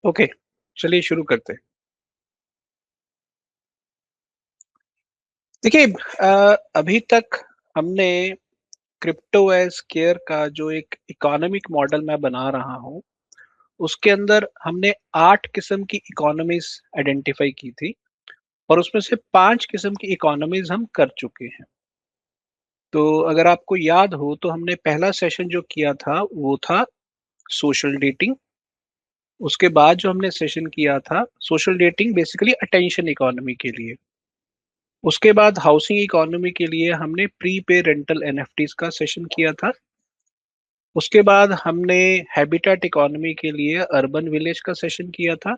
Okay, चलिए शुरू करते हैं। देखिए, अभी तक हमने क्रिप्टो एज़ केयर का जो एक इकोनॉमिक मॉडल मैं बना रहा हूँ, उसके अंदर हमने 8 किस्म की इकोनॉमीज़ आइडेंटिफ़ाई की थी और उसमें से 5 किस्म की इकोनॉमीज़ हम कर चुके हैं। तो अगर आपको याद हो तो हमने पहला सेशन जो किया था, वो था सोशल डेटिंग। उसके बाद जो हमने सेशन किया था, social dating basically attention economy के लिए। उसके बाद हाउसिंग इकोनॉमी के लिए हमने प्री पे रेंटल एनएफटीज का सेशन किया था। उसके बाद हमने हैबिटेट इकोनॉमी के लिए अर्बन विलेज का सेशन किया था।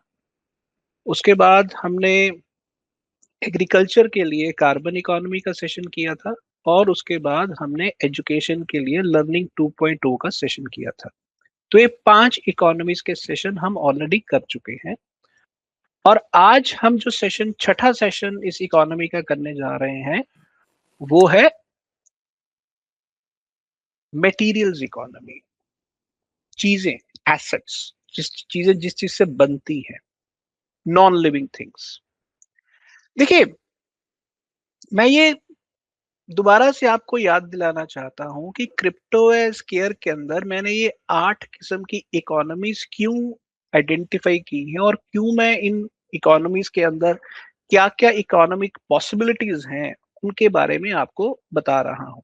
उसके बाद हमने एग्रीकल्चर के लिए कार्बन इकोनॉमी का सेशन किया था और उसके बाद हमने एजुकेशन के लिए लर्निंग 2.0 का सेशन किया था। तो ये 5 इकोनॉमीज के सेशन हम ऑलरेडी कर चुके हैं और आज हम जो सेशन छठा सेशन इस इकोनॉमी का करने जा रहे हैं, वो है मटेरियल्स इकोनॉमी। चीजें, एसेट्स, जिस चीज से बनती है, नॉन लिविंग थिंग्स। देखिए, मैं ये दोबारा से आपको याद दिलाना चाहता हूं कि क्रिप्टो एज केयर के अंदर मैंने ये 8 किस्म की इकोनॉमीज क्यों आइडेंटिफाई की है और क्यों मैं इन इकोनॉमीज के अंदर क्या क्या इकोनॉमिक पॉसिबिलिटीज हैं उनके बारे में आपको बता रहा हूं।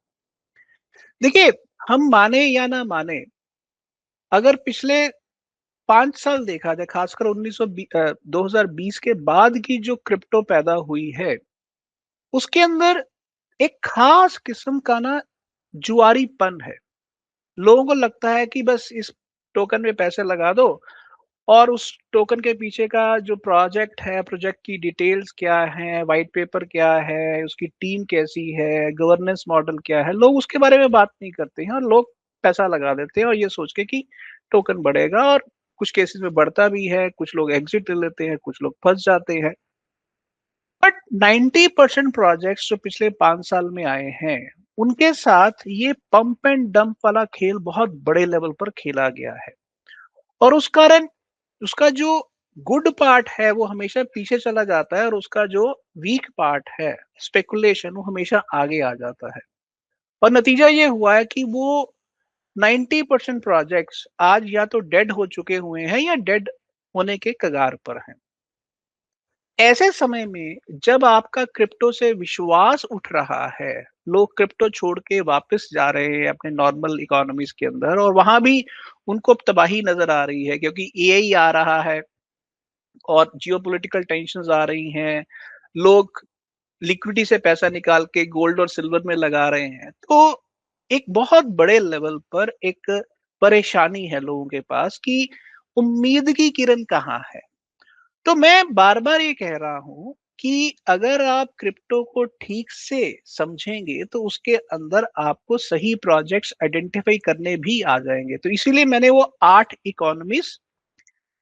देखिए, हम माने या ना माने, अगर पिछले 5 साल देखा जाए, खासकर 2020 के बाद की जो क्रिप्टो पैदा हुई है, उसके अंदर एक खास किस्म का ना जुआरीपन है। लोगों को लगता है कि बस इस टोकन में पैसे लगा दो और उस टोकन के पीछे का जो प्रोजेक्ट है, प्रोजेक्ट की डिटेल्स क्या है, व्हाइट पेपर क्या है, उसकी टीम कैसी है, गवर्नेंस मॉडल क्या है, लोग उसके बारे में बात नहीं करते हैं और लोग पैसा लगा देते हैं और ये सोच के कि टोकन बढ़ेगा। और कुछ केसेस में बढ़ता भी है, कुछ लोग एग्जिट ले लेते हैं, कुछ लोग फंस जाते हैं। बट 90% प्रोजेक्ट्स जो पिछले 5 साल में आए हैं, उनके साथ ये पंप एंड डंप वाला खेल बहुत बड़े लेवल पर खेला गया है और उस कारण उसका जो गुड पार्ट है वो हमेशा पीछे चला जाता है और उसका जो वीक पार्ट है, स्पेकुलेशन, वो हमेशा आगे आ जाता है। और नतीजा ये हुआ है कि वो 90% प्रोजेक्ट्स आज या तो डेड हो चुके हुए हैं या डेड होने के कगार पर हैं। ऐसे समय में जब आपका क्रिप्टो से विश्वास उठ रहा है, लोग क्रिप्टो छोड़ के वापस जा रहे हैं अपने नॉर्मल इकोनॉमीज के अंदर और वहां भी उनको तबाही नजर आ रही है क्योंकि एआई आ रहा है और जियोपॉलिटिकल टेंशन्स आ रही हैं। लोग लिक्विडिटी से पैसा निकाल के गोल्ड और सिल्वर में लगा रहे हैं। तो एक बहुत बड़े लेवल पर एक परेशानी है लोगों के पास कि उम्मीद की किरण कहाँ है। तो मैं बार-बार ये कह रहा हूँ कि अगर आप क्रिप्टो को ठीक से समझेंगे तो उसके अंदर आपको सही प्रोजेक्ट्स आइडेंटिफाई करने भी आ जाएँगे। तो इसीलिए मैंने वो 8 इकोनॉमीज़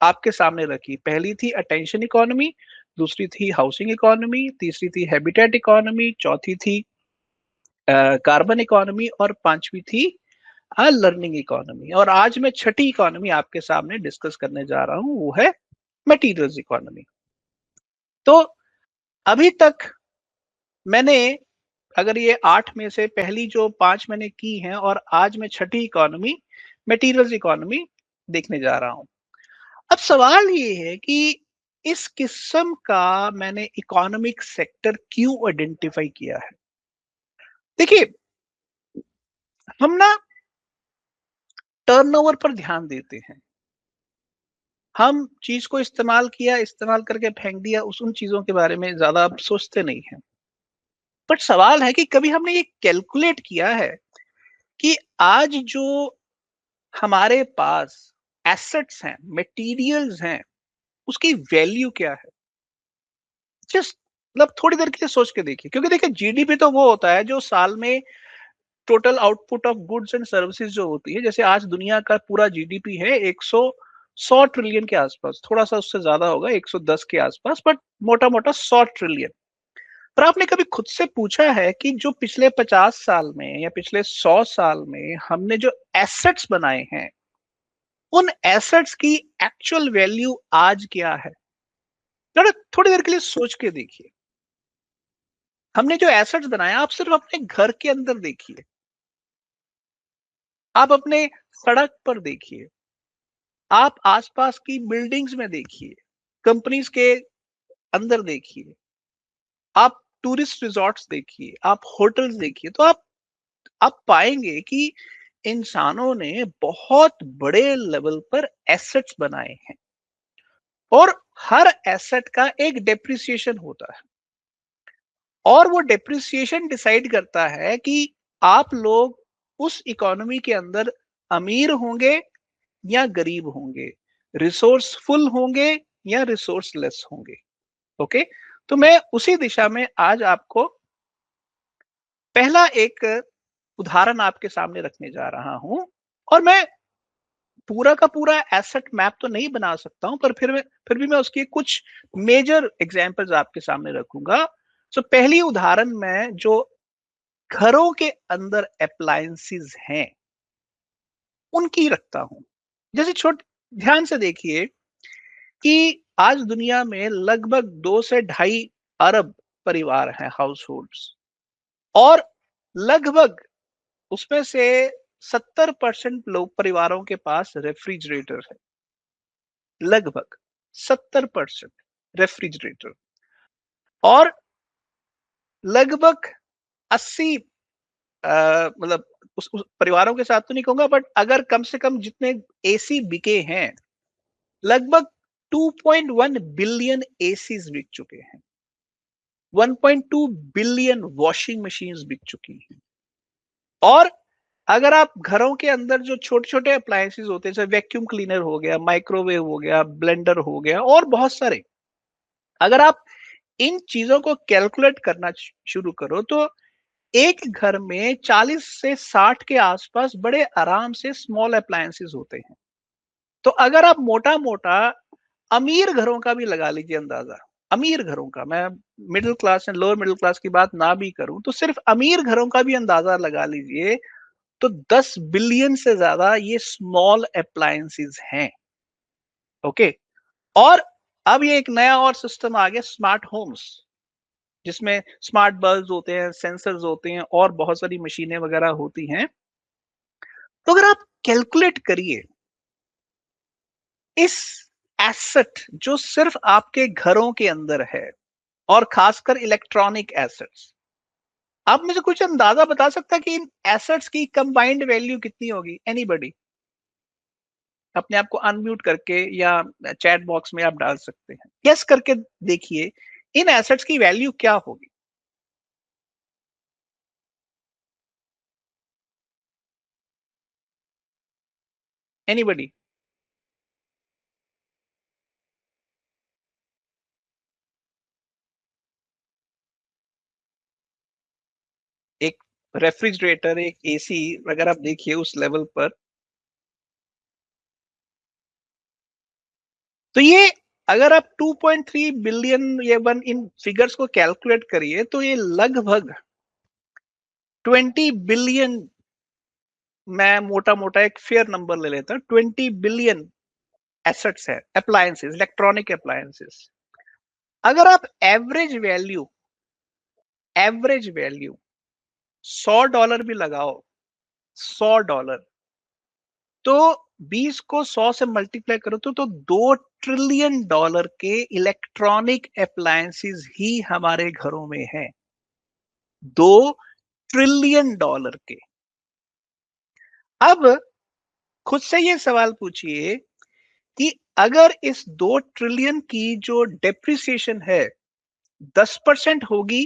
आपके सामने रखी। पहली थी अटेंशन इकोनॉमी, दूसरी थी हाउसिंग इकोनॉमी, तीसरी थी हैबिटेट इकोनॉमी, चौथी थी कार्बन इकोनॉमी और पांचवी थी लर्निंग इकोनॉमी। और आज मैं छठी इकोनॉमी आपके सामने डिस्कस करने जा रहा हूँ, वो है मटेरियल्स इकोनॉमी। तो अभी तक मैंने, अगर ये 8 में से पहली जो 5 मैंने की हैं और आज मैं छठी इकोनॉमी मटेरियल्स इकोनॉमी देखने जा रहा हूँ। अब सवाल ये है कि इस किस्म का मैंने इकोनॉमिक सेक्टर क्यों आइडेंटिफाई किया है? देखिए, हम ना टर्नओवर पर ध्यान देते हैं। हम चीज को इस्तेमाल किया, इस्तेमाल करके फेंक दिया, उस उन चीजों के बारे में ज्यादा अब सोचते नहीं हैं। बट सवाल है कि कभी हमने ये कैलकुलेट किया है कि आज जो हमारे पास एसेट्स हैं, मटेरियल्स हैं, उसकी वैल्यू क्या है? जस्ट मतलब थोड़ी देर के लिए सोच के देखिए, क्योंकि देखिए जीडीपी तो वो होता है जो साल में total output of goods and services जो होती है। जैसे आज दुनिया का पूरा जीडीपी है 100 ट्रिलियन के आसपास, थोड़ा सा उससे ज्यादा होगा 110 के आसपास, बट मोटा मोटा 100 ट्रिलियन। पर आपने कभी खुद से पूछा है कि जो पिछले 50 साल में या पिछले 100 साल में हमने जो एसेट्स बनाए हैं, उन एसेट्स की एक्चुअल वैल्यू आज क्या है? जरा थोड़ी देर के लिए सोच के देखिए। हमने जो एसेट्स बनाया, आप सिर्फ अपने घर के अंदर देखिए, आप अपने सड़क पर देखिए, आप आसपास की बिल्डिंग्स में देखिए, कंपनीज के अंदर देखिए, आप टूरिस्ट रिजॉर्ट्स देखिए, आप होटल्स देखिए, तो आप पाएंगे कि इंसानों ने बहुत बड़े लेवल पर एसेट्स बनाए हैं और हर एसेट का एक डेप्रिसिएशन होता है और वो डेप्रिसिएशन डिसाइड करता है कि आप लोग उस इकोनॉमी के अंदर अमीर होंगे या गरीब होंगे, रिसोर्सफुल होंगे या रिसोर्सलेस होंगे। ओके, तो मैं उसी दिशा में आज आपको पहला एक उदाहरण आपके सामने रखने जा रहा हूं और मैं पूरा का पूरा एसेट मैप तो नहीं बना सकता हूं, पर फिर भी मैं उसकी कुछ मेजर एग्जांपल्स आपके सामने रखूंगा। सो पहली उदाहरण में जो घरों के अंदर अप्लायंसेस हैं उनकी रखता हूं। जैसे छोट ध्यान से देखिए कि आज दुनिया में लगभग 2 से ढाई अरब परिवार हैं, हाउस होल्ड्स, और लगभग उसमें से 70% लोग परिवारों के पास रेफ्रिजरेटर है। लगभग 70% रेफ्रिजरेटर, और लगभग 80 मतलब उस परिवारों के साथ तो नहीं कहूंगा, बट अगर कम से कम जितने एसी बिके हैं, लगभग 2.1 बिलियन एसीज बिक चुके हैं, 1.2 बिलियन वॉशिंग मशीन्स बिक चुकी हैं। और अगर आप घरों के अंदर जो छोटे छोटे अप्लायंसेस होते हैं, जैसे वैक्यूम क्लीनर हो गया, माइक्रोवेव हो गया, ब्लेंडर हो गया और बहुत सारे, अगर आप इन चीजों को कैलकुलेट करना शुरू करो तो एक घर में 40 से 60 के आसपास बड़े आराम से स्मॉल अप्लायंसेस होते हैं। तो अगर आप मोटा मोटा अमीर घरों का भी लगा लीजिए अंदाजा, अमीर घरों का, मैं middle class and lower middle class की बात ना भी करूं तो सिर्फ अमीर घरों का भी अंदाजा लगा लीजिए, तो 10 बिलियन से ज्यादा ये स्मॉल अप्लायंसेस हैं। ओके, और अब ये एक नया और सिस्टम आ गया, स्मार्ट होम्स, जिसमें स्मार्ट बल्ब होते हैं, सेंसर्स होते हैं और बहुत सारी मशीनें वगैरह होती हैं। तो अगर आप कैलकुलेट करिए इस एसेट जो सिर्फ आपके घरों के अंदर है, और खासकर इलेक्ट्रॉनिक एसेट्स, आप मुझे कुछ अंदाजा बता सकता है कि इन एसेट्स की कंबाइंड वैल्यू कितनी होगी? एनीबॉडी? अपने आप को अनम्यूट करके या चैट बॉक्स में आप डाल सकते हैं, गेस करके देखिए इन एसेट्स की वैल्यू क्या होगी। एनीबॉडी? एक रेफ्रिजरेटर, एक एसी, अगर आप देखिए उस लेवल पर, तो ये अगर आप 2.3 बिलियन ये वन इन फिगर्स को कैलकुलेट करिए तो ये लगभग 20 बिलियन, मैं मोटा मोटा एक फेयर नंबर ले लेता हूं, 20 बिलियन एसेट्स है, अप्लायंसेस, इलेक्ट्रॉनिक अप्लायंसेस। अगर आप एवरेज वैल्यू $100 भी लगाओ, $100, तो 20 को 100 से मल्टीप्लाई करो तो 2 ट्रिलियन डॉलर के इलेक्ट्रॉनिक अप्लायंसेस ही हमारे घरों में हैं। 2 ट्रिलियन डॉलर के। अब खुद से ये सवाल पूछिए कि अगर इस 2 ट्रिलियन की जो डेप्रिसिएशन है 10% होगी,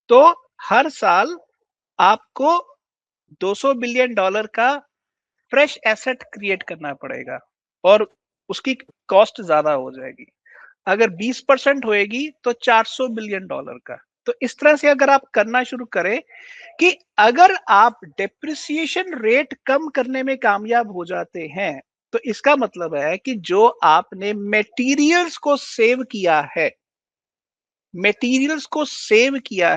तो हर साल आपको 200 बिलियन डॉलर का फ्रेश एसेट क्रिएट करना पड़ेगा और उसकी कॉस्ट ज्यादा हो जाएगी। अगर 20% होएगी तो 400 बिलियन डॉलर का। तो इस तरह से अगर आप करना शुरू करें कि अगर आप डेप्रिसिएशन रेट कम करने में कामयाब हो जाते हैं, तो इसका मतलब है कि जो आपने मटेरियल्स को सेव किया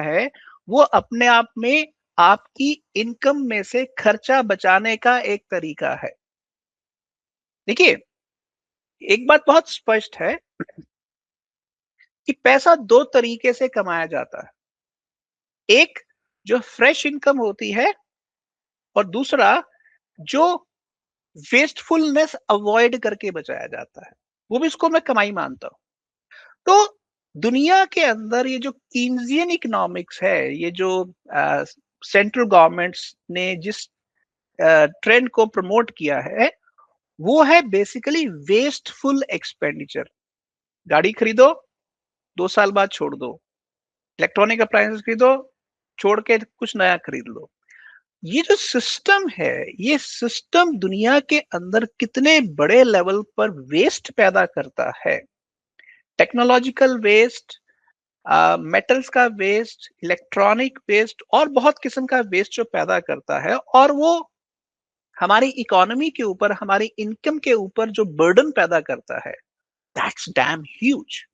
है, वो अपने आप में आपकी इनकम में से खर्चा बचाने का एक तरीका है। देखिए, एक बात बहुत स्पष्ट है कि पैसा दो तरीके से कमाया जाता है। एक जो फ्रेश इनकम होती है, और दूसरा जो वेस्टफुलनेस अवॉइड करके बचाया जाता है, वो भी इसको मैं कमाई मानता हूँ। तो दुनिया के अंदर ये जो कीन्सियन इकोनॉमिक्स है, ये जो सेंट्रल गवर्नमेंट्स ने जिस ट्रेंड को प्रमोट किया है, वो है बेसिकली वेस्टफुल एक्सपेंडिचर। गाड़ी खरीदो, 2 साल बाद छोड़ दो। इलेक्ट्रॉनिक अप्लायंसेस खरीदो, छोड़ के कुछ नया खरीद लो। ये जो सिस्टम है, ये सिस्टम दुनिया के अंदर कितने बड़े लेवल पर वेस्ट पैदा करता है। टेक्नोलॉजिकल वेस्ट, मेटल्स का वेस्ट, इलेक्ट्रॉनिक वेस्ट और बहुत किस्म का वेस्ट जो पैदा करता है, और वो हमारी इकोनॉमी के ऊपर, हमारी इनकम के ऊपर जो बर्डन पैदा करता है, दैट्स डैम ह्यूज।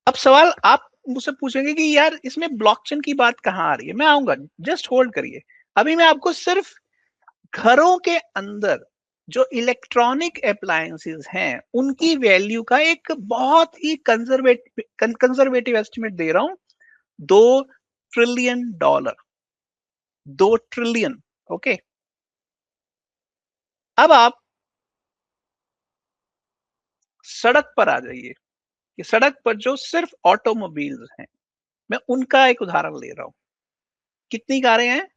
अब सवाल आप मुझसे पूछेंगे कि यार इसमें ब्लॉकचेन की बात कहाँ आ रही है, मैं आऊंगा, जस्ट होल्ड करिए। अभी मैं आपको सिर्फ घरों के अंदर जो इलेक्ट्रॉनिक अप्लायंसेस हैं, उनकी वैल्यू का एक बहुत ही कंजर्वेटिव एस्टिमेट दे रहा हूं। 2 ट्रिलियन डॉलर, 2 ट्रिलियन। ओके, अब आप सड़क पर आ जाइए कि सड़क पर जो सिर्फ ऑटोमोबाइल्स हैं, मैं उनका एक उदाहरण ले रहा हूं। कितनी कारें हैं?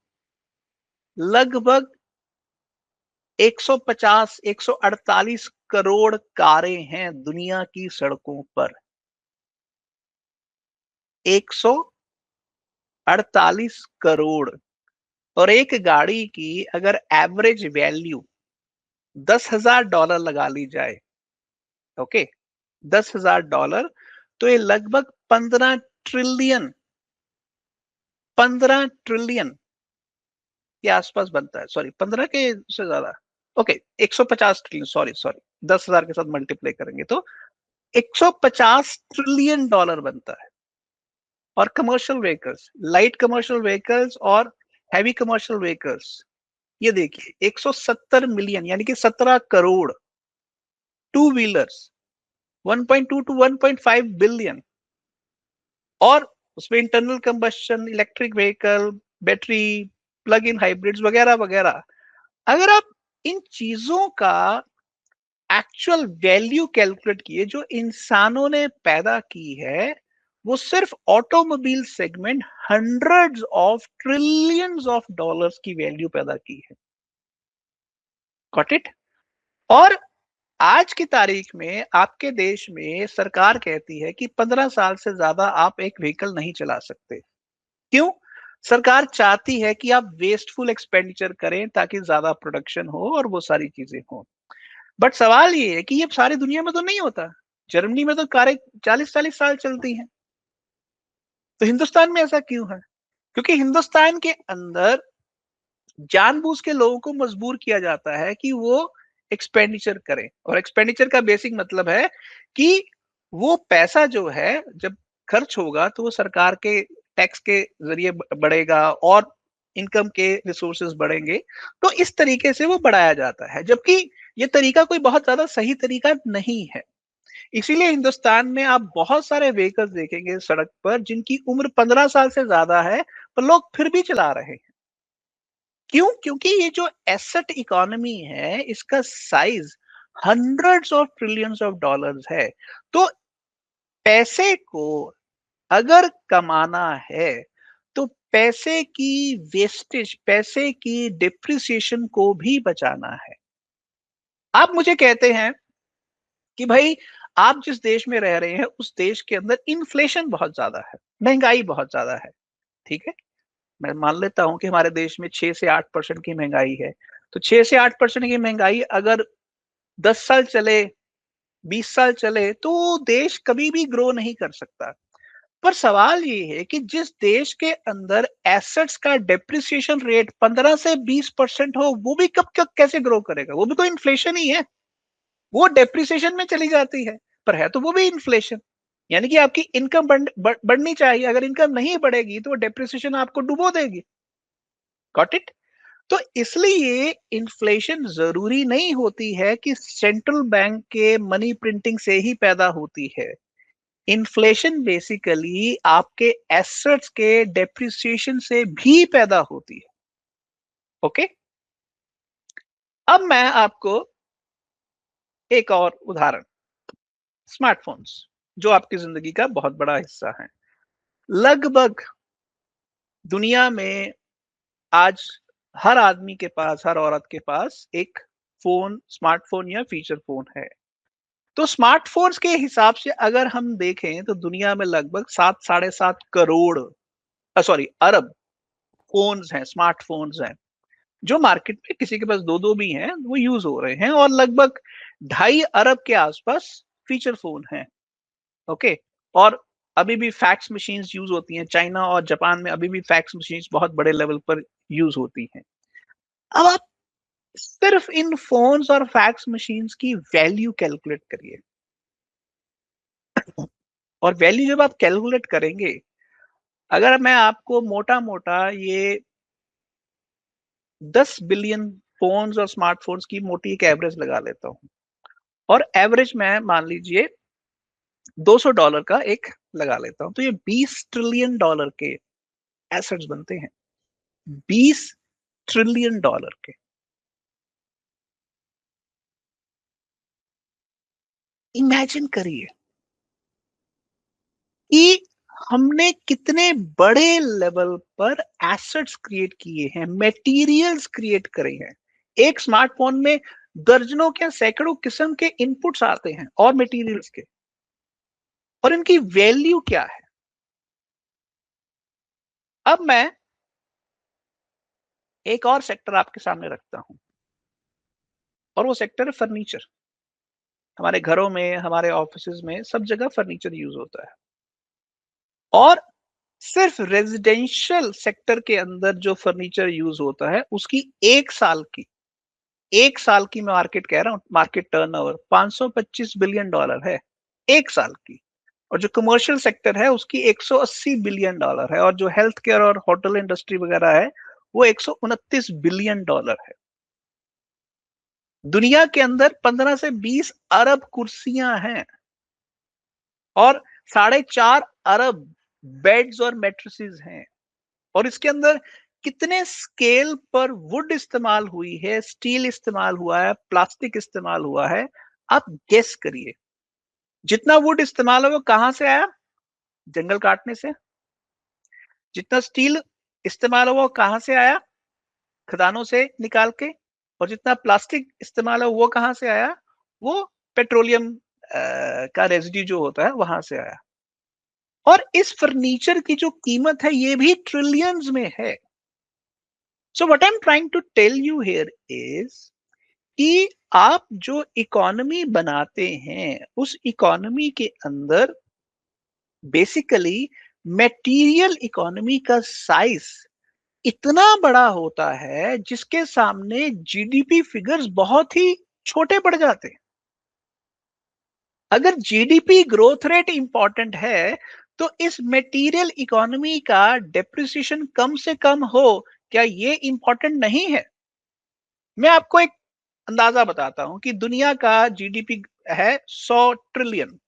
लगभग 150 148 करोड़ कारें हैं दुनिया की सड़कों पर। 148 करोड़। और एक गाड़ी की अगर एवरेज वैल्यू $10,000 लगा ली जाए, ओके, $10,000, तो ये लगभग 15 ट्रिलियन के आसपास बनता है। सॉरी, 15 के से ज्यादा। ओके, 150 ट्रिलियन, सॉरी सॉरी, 10,000 के साथ मल्टीप्लाई करेंगे तो $150 ट्रिलियन बनता है। और commercial vehicles, light commercial vehicles और हैवी कमर्शियल व्हीकल्स, ये देखिए 170 मिलियन, यानी कि 17 crore two wheelers, 1.2 to 1.5 billion. और उसमें internal combustion, electric vehicle, battery, plug in hybrids वगैरह वगैरह। अगर आप इन चीजों का एक्चुअल वैल्यू कैलकुलेट किए जो इंसानों ने पैदा की है, वो सिर्फ automobile segment hundreds of trillions of dollars की वैल्यू पैदा की है। Got it? और आज की तारीख में आपके देश में सरकार कहती है कि 15 साल से ज्यादा आप एक व्हीकल नहीं चला सकते। क्यों? सरकार चाहती है कि आप वेस्टफुल एक्सपेंडिचर करें ताकि ज्यादा प्रोडक्शन हो और वो सारी चीजें हो। बट सवाल ये है कि ये सारी दुनिया में तो नहीं होता। जर्मनी में तो कारें 40-40 साल चलती हैं। तो हिंदुस्तान में ऐसा क्यों है? क्योंकि हिंदुस्तान के अंदर जानबूझ के लोगों को मजबूर किया जाता है कि वो एक्सपेंडिचर करें। और एक्सपेंडिचर का बेसिक मतलब है कि वो पैसा जो है, जब खर्च होगा तो वो सरकार के टैक्स के जरिए बढ़ेगा और इनकम के रिसोर्सेज बढ़ेंगे। तो इस तरीके से वो बढ़ाया जाता है, जबकि ये तरीका कोई बहुत ज्यादा सही तरीका नहीं है। इसीलिए हिंदुस्तान में आप बहुत सारे व्हीकल्स देखेंगे सड़क पर जिनकी उम्र 15 साल से ज्यादा है, पर लोग फिर भी चला रहे हैं। क्यों? क्योंकि ये जो एसेट इकोनॉमी है, इसका size hundreds of trillions of dollars है। तो पैसे को अगर कमाना है, तो पैसे की वेस्टेज, पैसे की डिप्रिसिएशन को भी बचाना है। आप मुझे कहते हैं कि भाई, आप जिस देश में रह रहे हैं उस देश के अंदर इन्फ्लेशन बहुत ज्यादा है, महंगाई बहुत ज्यादा है। ठीक है, मैं मान लेता हूं कि हमारे देश में 6 से 8% की महंगाई है। तो 6 से 8% की महंगाई अगर 10 साल चले, 20 साल चले, तो देश कभी भी ग्रो नहीं कर सकता। पर सवाल ये है कि जिस देश के अंदर एसेट्स का डेप्रिसिएशन रेट 15 से 20% हो, वो भी कब कब कैसे ग्रो करेगा? वो भी तो इन्फ्लेशन ही है। वो डेप्रिसिएशन में चली जाती है, पर है तो वो भी इन्फ्लेशन। यानी कि आपकी इनकम बढ़नी चाहिए, अगर इनकम नहीं बढ़ेगी तो डेप्रिसिएशन आपको डुबो देगी। Got it? तो इसलिए इन्फ्लेशन जरूरी नहीं होती है कि सेंट्रल बैंक के मनी प्रिंटिंग से ही पैदा होती है। इन्फ्लेशन बेसिकली आपके एसेट्स के डेप्रिसिएशन से भी पैदा होती है। ओके, अब मैं आपको एक और उदाहरण, स्मार्टफोन्स जो आपकी जिंदगी का बहुत बड़ा हिस्सा है। लगभग दुनिया में आज हर आदमी के पास, हर औरत के पास एक फोन, स्मार्टफोन या फीचर फोन है। तो स्मार्टफोन्स के हिसाब से अगर हम देखें तो दुनिया में लगभग 7 साढ़े 7 करोड़, सॉरी अरब फोन्स हैं, स्मार्टफोन्स हैं, जो मार्केट में किसी के पास दो दो भी हैं, वो यूज हो रहे हैं। और लगभग 2.5 अरब के आसपास फीचर फोन हैं। ओके, और अभी भी फैक्स मशीन्स यूज होती हैं। चाइना और जापान में अभी भी फैक्स मशीन्स बहुत बड़े लेवल पर यूज होती हैं। अब आप सिर्फ इन फोन्स और फैक्स मशीन्स की वैल्यू कैलकुलेट करिए। और वैल्यू जब आप कैलकुलेट करेंगे, अगर मैं आपको मोटा मोटा ये 10 बिलियन फोन्स और स्मार्टफोन्स की मोटी एक एवरेज लगा लेता हूँ, और एवरेज मैं मान लीजिए $200 का एक लगा लेता हूँ, तो ये $20 ट्रिलियन के एसेट्स बनते हैं। $20 ट्रिलियन के। इमेजिन करिए कि हमने कितने बड़े लेवल पर एसेट्स क्रिएट किए हैं, मटेरियल्स क्रिएट करे हैं। एक स्मार्टफोन में दर्जनों क्या सैकड़ों किस्म के इनपुट्स आते हैं और मटेरियल्स के, और इनकी वैल्यू क्या है। अब मैं एक और सेक्टर आपके सामने रखता हूं, और वो सेक्टर है फर्नीचर। हमारे घरों में, हमारे ऑफिसेज में, सब जगह फर्नीचर यूज होता है। और सिर्फ रेजिडेंशियल सेक्टर के अंदर जो फर्नीचर यूज होता है, उसकी एक साल की मार्केट कह रहा हूं, मार्केट टर्नओवर $525 बिलियन है, एक साल की। और जो कमर्शियल सेक्टर है उसकी $180 बिलियन है, और जो हेल्थ केयर और होटल इंडस्ट्री वगैरह है वो $129 बिलियन है। दुनिया के अंदर 15 से 20 अरब कुर्सियां हैं, और 4.5 अरब बेड्स और मैट्रेसेस हैं। और इसके अंदर कितने स्केल पर वुड इस्तेमाल हुई है, स्टील इस्तेमाल हुआ है, प्लास्टिक इस्तेमाल हुआ है, आप गेस करिए। जितना वुड इस्तेमाल है वो कहां से आया? जंगल काटने से। जितना स्टील इस्तेमाल हुआ वो कहां से आया? खदानों से निकाल के। और जितना प्लास्टिक इस्तेमाल है वो कहां से आया? वो पेट्रोलियम का रेजिड्यू जो होता है वहां से आया। और इस फर्नीचर की जो कीमत है ये भी ट्रिलियंस में है। So what I am trying to tell you here is कि आप जो इकोनॉमी बनाते हैं, उस इकोनॉमी के अंदर बेसिकली मटेरियल इकोनॉमी का साइज इतना बड़ा होता है जिसके सामने जीडीपी फिगर्स बहुत ही छोटे पड़ जाते हैं। अगर जीडीपी ग्रोथ रेट इंपॉर्टेंट है, तो इस मटेरियल इकोनॉमी का डेप्रिसिएशन कम से कम हो, क्या ये इंपॉर्टेंट नहीं है? मैं आपको एक अंदाजा बताता हूं कि दुनिया का जीडीपी है 100 ट्रिलियन।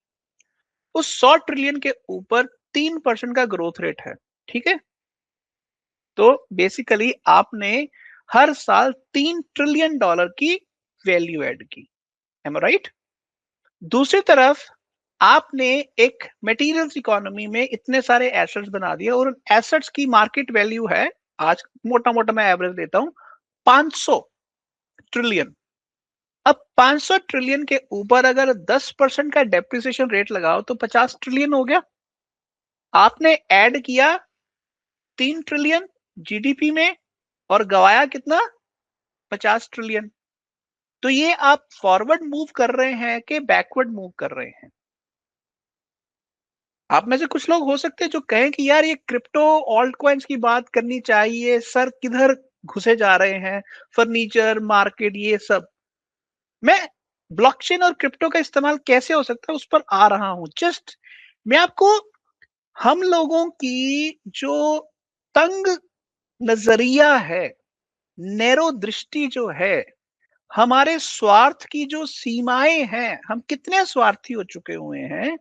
उस 100 ट्रिलियन के ऊपर 3% का ग्रोथ रेट है। ठीक है, तो बेसिकली आपने हर साल $3 ट्रिलियन की वैल्यू ऐड की। Am right? दूसरी तरफ आपने एक मटेरियल्स इकोनॉमी में इतने सारे एसेट्स बना दिए, और एसेट्स की मार्केट वैल्यू है, आज मोटा मोटा मैं एवरेज देता हूं, 500 ट्रिलियन। अब 500 ट्रिलियन के ऊपर अगर 10% का डेप्रिसिएशन रेट लगाओ तो 50 ट्रिलियन हो गया। आपने ऐड किया 3 ट्रिलियन जीडीपी में, और गवाया कितना? 50 ट्रिलियन। तो ये आप फॉरवर्ड मूव कर रहे हैं कि बैकवर्ड मूव कर रहे हैं? आप में से कुछ लोग हो सकते हैं जो कहें कि यार ये क्रिप्टो ऑल्ट कॉइन्स की बात करनी चाहिए, सर किधर घुसे जा रहे हैं, फर्नीचर मार्केट ये सब। मैं ब्लॉकचेन और क्रिप्टो का इस्तेमाल कैसे हो सकता है उस पर आ रहा हूं। जस्ट मैं आपको हम लोगों की जो तंग नजरिया है नैरो दृष्टि जो है, हमारे स्वार्थ की जो सीमाएं हैं, हम कितने स्वार्थी हो चुके हुए हैं,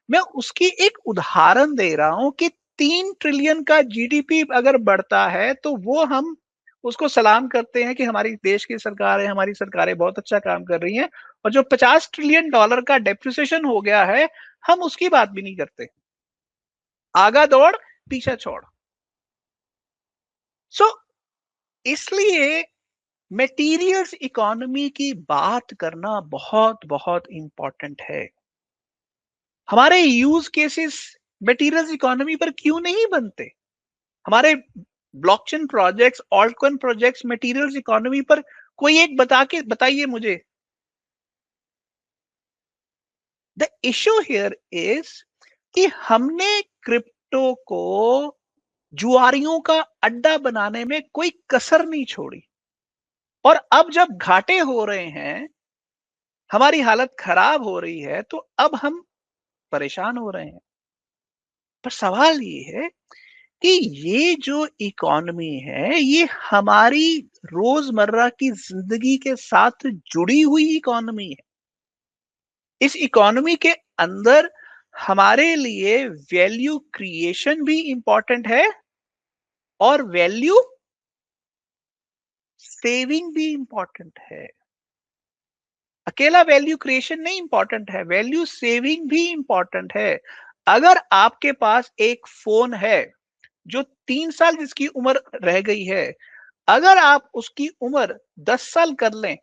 मैं उसकी एक उदाहरण दे रहा हूं कि 3 ट्रिलियन का जीडीपी अगर बढ़ता है तो वो हम उसको सलाम करते हैं कि हमारी देश की सरकार है, हमारी सरकारें बहुत अच्छा काम कर रही हैं। और जो $50 ट्रिलियन का डेप्रिसिएशन हो गया है, हम उसकी बात भी नहीं करते। आगा दौड़, पीछा छोड़। सो इसलिए मटेरियल्स इकोनॉमी की बात करना बहुत बहुत इंपॉर्टेंट है। हमारे यूज केसेस मटेरियल्स इकोनॉमी पर क्यों नहीं बनते? हमारे blockchain projects, altcoin projects materials economy पर कोई एक बताइए मुझे। द इश्यू हियर इज कि हमने क्रिप्टो को जुआरियों का अड्डा बनाने में कोई कसर नहीं छोड़ी। और अब जब घाटे हो रहे हैं, हमारी हालत खराब हो रही है, तो अब हम परेशान हो रहे हैं। पर सवाल ये है कि ये जो इकोनॉमी है, ये हमारी रोजमर्रा की जिंदगी के साथ जुड़ी हुई इकोनॉमी है। इस इकोनॉमी के अंदर हमारे लिए वैल्यू क्रिएशन भी इंपॉर्टेंट है और वैल्यू सेविंग भी इंपॉर्टेंट है। अकेला वैल्यू क्रिएशन नहीं इंपॉर्टेंट है, वैल्यू सेविंग भी इंपॉर्टेंट है। अगर आपके पास एक फोन है जो 3 साल जिसकी उम्र रह गई है, अगर आप उसकी उम्र 10 साल कर लें,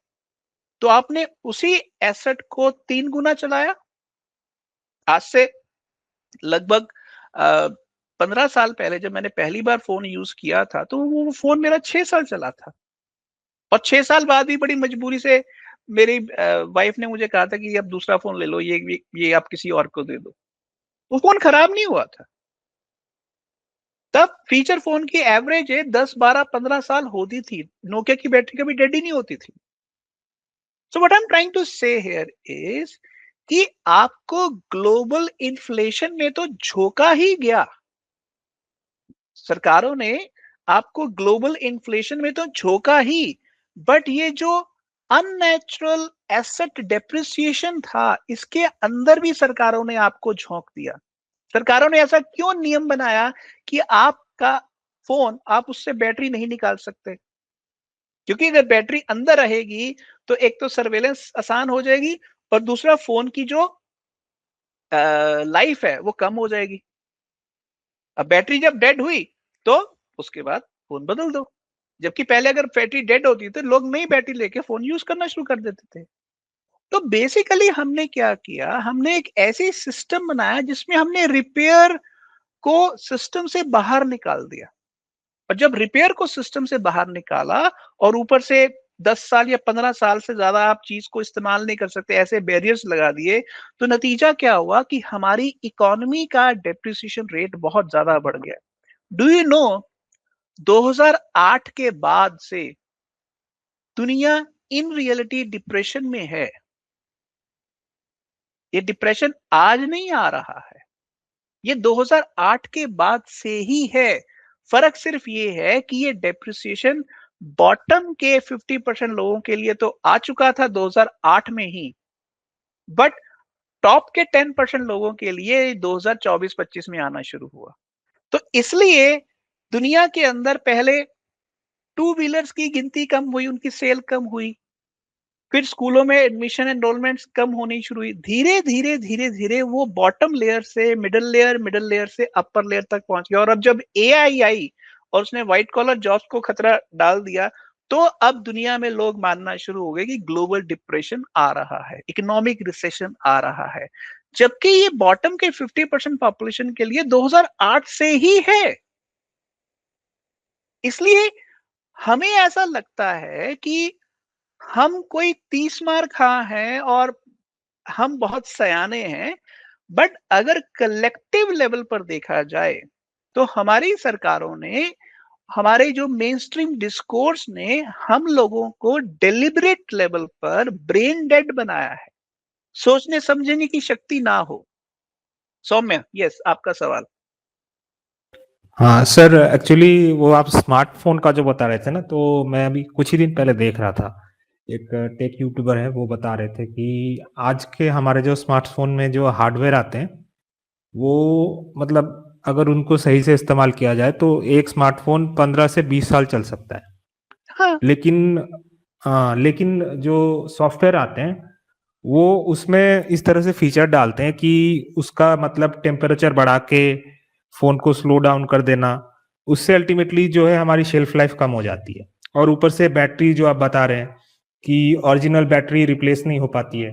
तो आपने उसी एसेट को 3 गुना चलाया। आज से लगभग 15 साल पहले जब मैंने पहली बार फोन यूज किया था, तो वो फोन मेरा 6 साल चला था। और 6 साल बाद भी बड़ी मजबूरी से मेरी वाइफ ने मुझे कहा था कि अब दूसरा फोन ले लो, ये आप किसी और को दे दो। वो फोन खराब नहीं हुआ था। तब फीचर फोन की एवरेज है 10, 12, 15 साल होती थी। नोकिया की बैटरी कभी डेड ही नहीं होती थी। So what I am trying to say here is कि आपको ग्लोबल इन्फ्लेशन में तो झोंका ही गया। सरकारों ने आपको ग्लोबल इन्फ्लेशन में तो झोंका ही, बट ये जो अननेचुरल एसेट डेप्रिसिएशन था, इसके अंदर भी सरकारों ने आपको झोंक दिया। सरकारों ने ऐसा क्यों नियम बनाया कि आपका फोन, आप उससे बैटरी नहीं निकाल सकते? क्योंकि अगर बैटरी अंदर रहेगी तो एक तो सर्वेलेंस आसान हो जाएगी, और दूसरा फोन की जो लाइफ है वो कम हो जाएगी। अब बैटरी जब डेड हुई तो उसके बाद फोन बदल दो। जबकि पहले अगर बैटरी डेड होती तो लोग नई बैटरी लेके फोन यूज करना शुरू कर देते थे। तो बेसिकली हमने क्या किया, हमने एक ऐसी सिस्टम बनाया जिसमें हमने रिपेयर को सिस्टम से बाहर निकाल दिया। और जब रिपेयर को सिस्टम से बाहर निकाला और ऊपर से 10 साल या 15 साल से ज्यादा आप चीज को इस्तेमाल नहीं कर सकते, ऐसे बैरियर्स लगा दिए, तो नतीजा क्या हुआ कि हमारी इकोनॉमी का डेप्रिसिएशन रेट बहुत ज्यादा बढ़ गया। डू यू नो, 2008 के बाद से दुनिया इन रियलिटी डिप्रेशन में है। ये डिप्रेशन आज नहीं आ रहा है, ये 2008 के बाद से ही है। फर्क सिर्फ ये है कि ये डेप्रिसिएशन बॉटम के 50% लोगों के लिए तो आ चुका था 2008 में ही, बट टॉप के 10% लोगों के लिए 2024-25 में आना शुरू हुआ। तो इसलिए दुनिया के अंदर पहले टू व्हीलर्स की गिनती कम हुई, उनकी सेल कम हुई। फिर स्कूलों में एडमिशन एनरोलमेंट्स कम होनी शुरू हुई। धीरे धीरे धीरे धीरे वो बॉटम लेयर से मिडिल लेयर से अपर लेयर तक पहुंच गया। और अब जब एआई आई और उसने व्हाइट कॉलर जॉब्स को खतरा डाल दिया, तो अब दुनिया में लोग मानना शुरू हो गए कि ग्लोबल डिप्रेशन आ रहा है, इकोनॉमिक रिसेशन आ रहा है। जबकि ये बॉटम के 50% पॉपुलेशन के लिए 2008 से ही है। इसलिए हमें ऐसा लगता है कि हम कोई 30 मार खा हैं और हम बहुत सयाने हैं। बट अगर कलेक्टिव लेवल पर देखा जाए, तो हमारी सरकारों ने, हमारे जो मेन स्ट्रीम डिस्कोर्स ने हम लोगों को डेलिबरेट लेवल पर ब्रेन डेड बनाया है, सोचने समझने की शक्ति ना हो। सौम्य, यस, आपका सवाल। हाँ सर, एक्चुअली वो आप स्मार्टफोन का जो बता रहे थे ना, तो मैं अभी कुछ ही दिन पहले देख रहा था। एक टेक यूट्यूबर है, वो बता रहे थे कि आज के हमारे जो स्मार्टफोन में जो हार्डवेयर आते हैं, वो मतलब अगर उनको सही से इस्तेमाल किया जाए तो एक स्मार्टफोन 15 से 20 साल चल सकता है। हाँ, लेकिन लेकिन जो सॉफ्टवेयर आते हैं, वो उसमें इस तरह से फीचर डालते हैं कि उसका मतलब टेम्परेचर बढ़ा के फ़ोन को स्लो डाउन कर देना, उससे अल्टीमेटली जो है हमारी शेल्फ लाइफ कम हो जाती है। और ऊपर से बैटरी जो आप बता रहे हैं कि ओरिजिनल बैटरी रिप्लेस नहीं हो पाती है,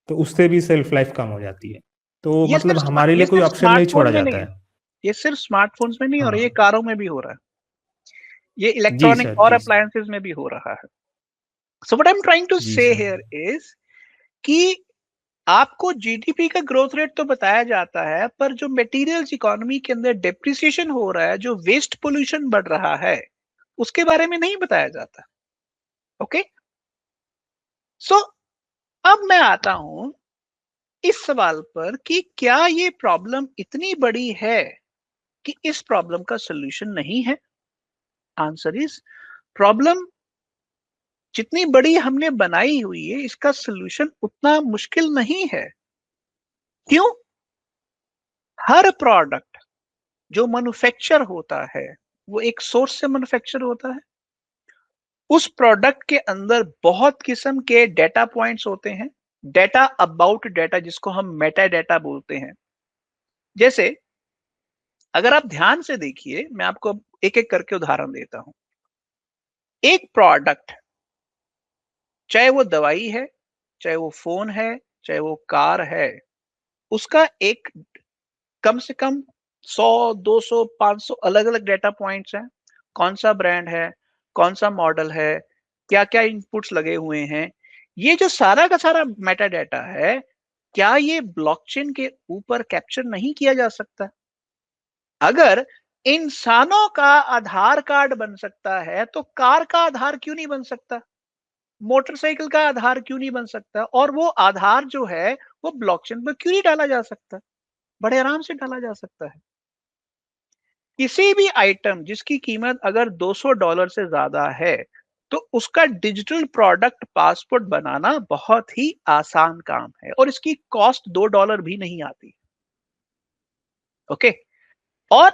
तो उससे भी शेल्फ लाइफ कम हो जाती है। तो मतलब हमारे ये लिए कोई सिर्फ ऑप्शन नहीं स्मार्टफोन छोड़ा में जाता नहीं है, है। ये सिर्फ स्मार्टफोन्स में नहीं हो रहा है, ये हाँ। कारों में भी हो रहा है, ये जी इलेक्ट्रॉनिक सर, और जी सर। अप्लायंसेस में भी हो रहा है। So what I am trying to जी से सर। हियर इज कि आपको जीडीपी का ग्रोथ रेट तो बताया जाता है, पर जो मटेरियल्स इकोनॉमी के अंदर डेप्रिसिएशन हो रहा है, जो वेस्ट पोल्यूशन बढ़ रहा है, उसके बारे में नहीं बताया जाता। ओके, सो अब मैं आता हूं इस सवाल पर कि क्या ये प्रॉब्लम इतनी बड़ी है कि इस प्रॉब्लम का सोल्यूशन नहीं है? आंसर इज, प्रॉब्लम जितनी बड़ी हमने बनाई हुई है, इसका सोल्यूशन उतना मुश्किल नहीं है। क्यों? हर प्रोडक्ट जो मैन्युफैक्चर होता है, वो एक सोर्स से मैन्युफैक्चर होता है। उस प्रोडक्ट के अंदर बहुत किस्म के डेटा पॉइंट्स होते हैं, डेटा अबाउट डेटा, जिसको हम मेटा डेटा बोलते हैं। जैसे अगर आप ध्यान से देखिए, मैं आपको एक एक करके उदाहरण देता हूं। एक प्रोडक्ट, चाहे वो दवाई है, चाहे वो फोन है, चाहे वो कार है, उसका एक कम से कम 100, 200, 500 अलग अलग डेटा पॉइंट्स हैं। कौन सा ब्रांड है, कौन सा मॉडल है, क्या क्या इनपुट्स लगे हुए हैं, ये जो सारा का सारा मेटा डेटा है, क्या ये ब्लॉकचेन के ऊपर कैप्चर नहीं किया जा सकता? अगर इंसानों का आधार कार्ड बन सकता है, तो कार का आधार क्यों नहीं बन सकता? मोटरसाइकिल का आधार क्यों नहीं बन सकता? और वो आधार जो है, वो ब्लॉकचेन पर क्यों नहीं डाला जा सकता? बड़े आराम से डाला जा सकता है। किसी भी आइटम जिसकी कीमत अगर $200 से ज्यादा है, तो उसका डिजिटल प्रोडक्ट पासपोर्ट बनाना बहुत ही आसान काम है, और इसकी कॉस्ट $2 भी नहीं आती। ओके, और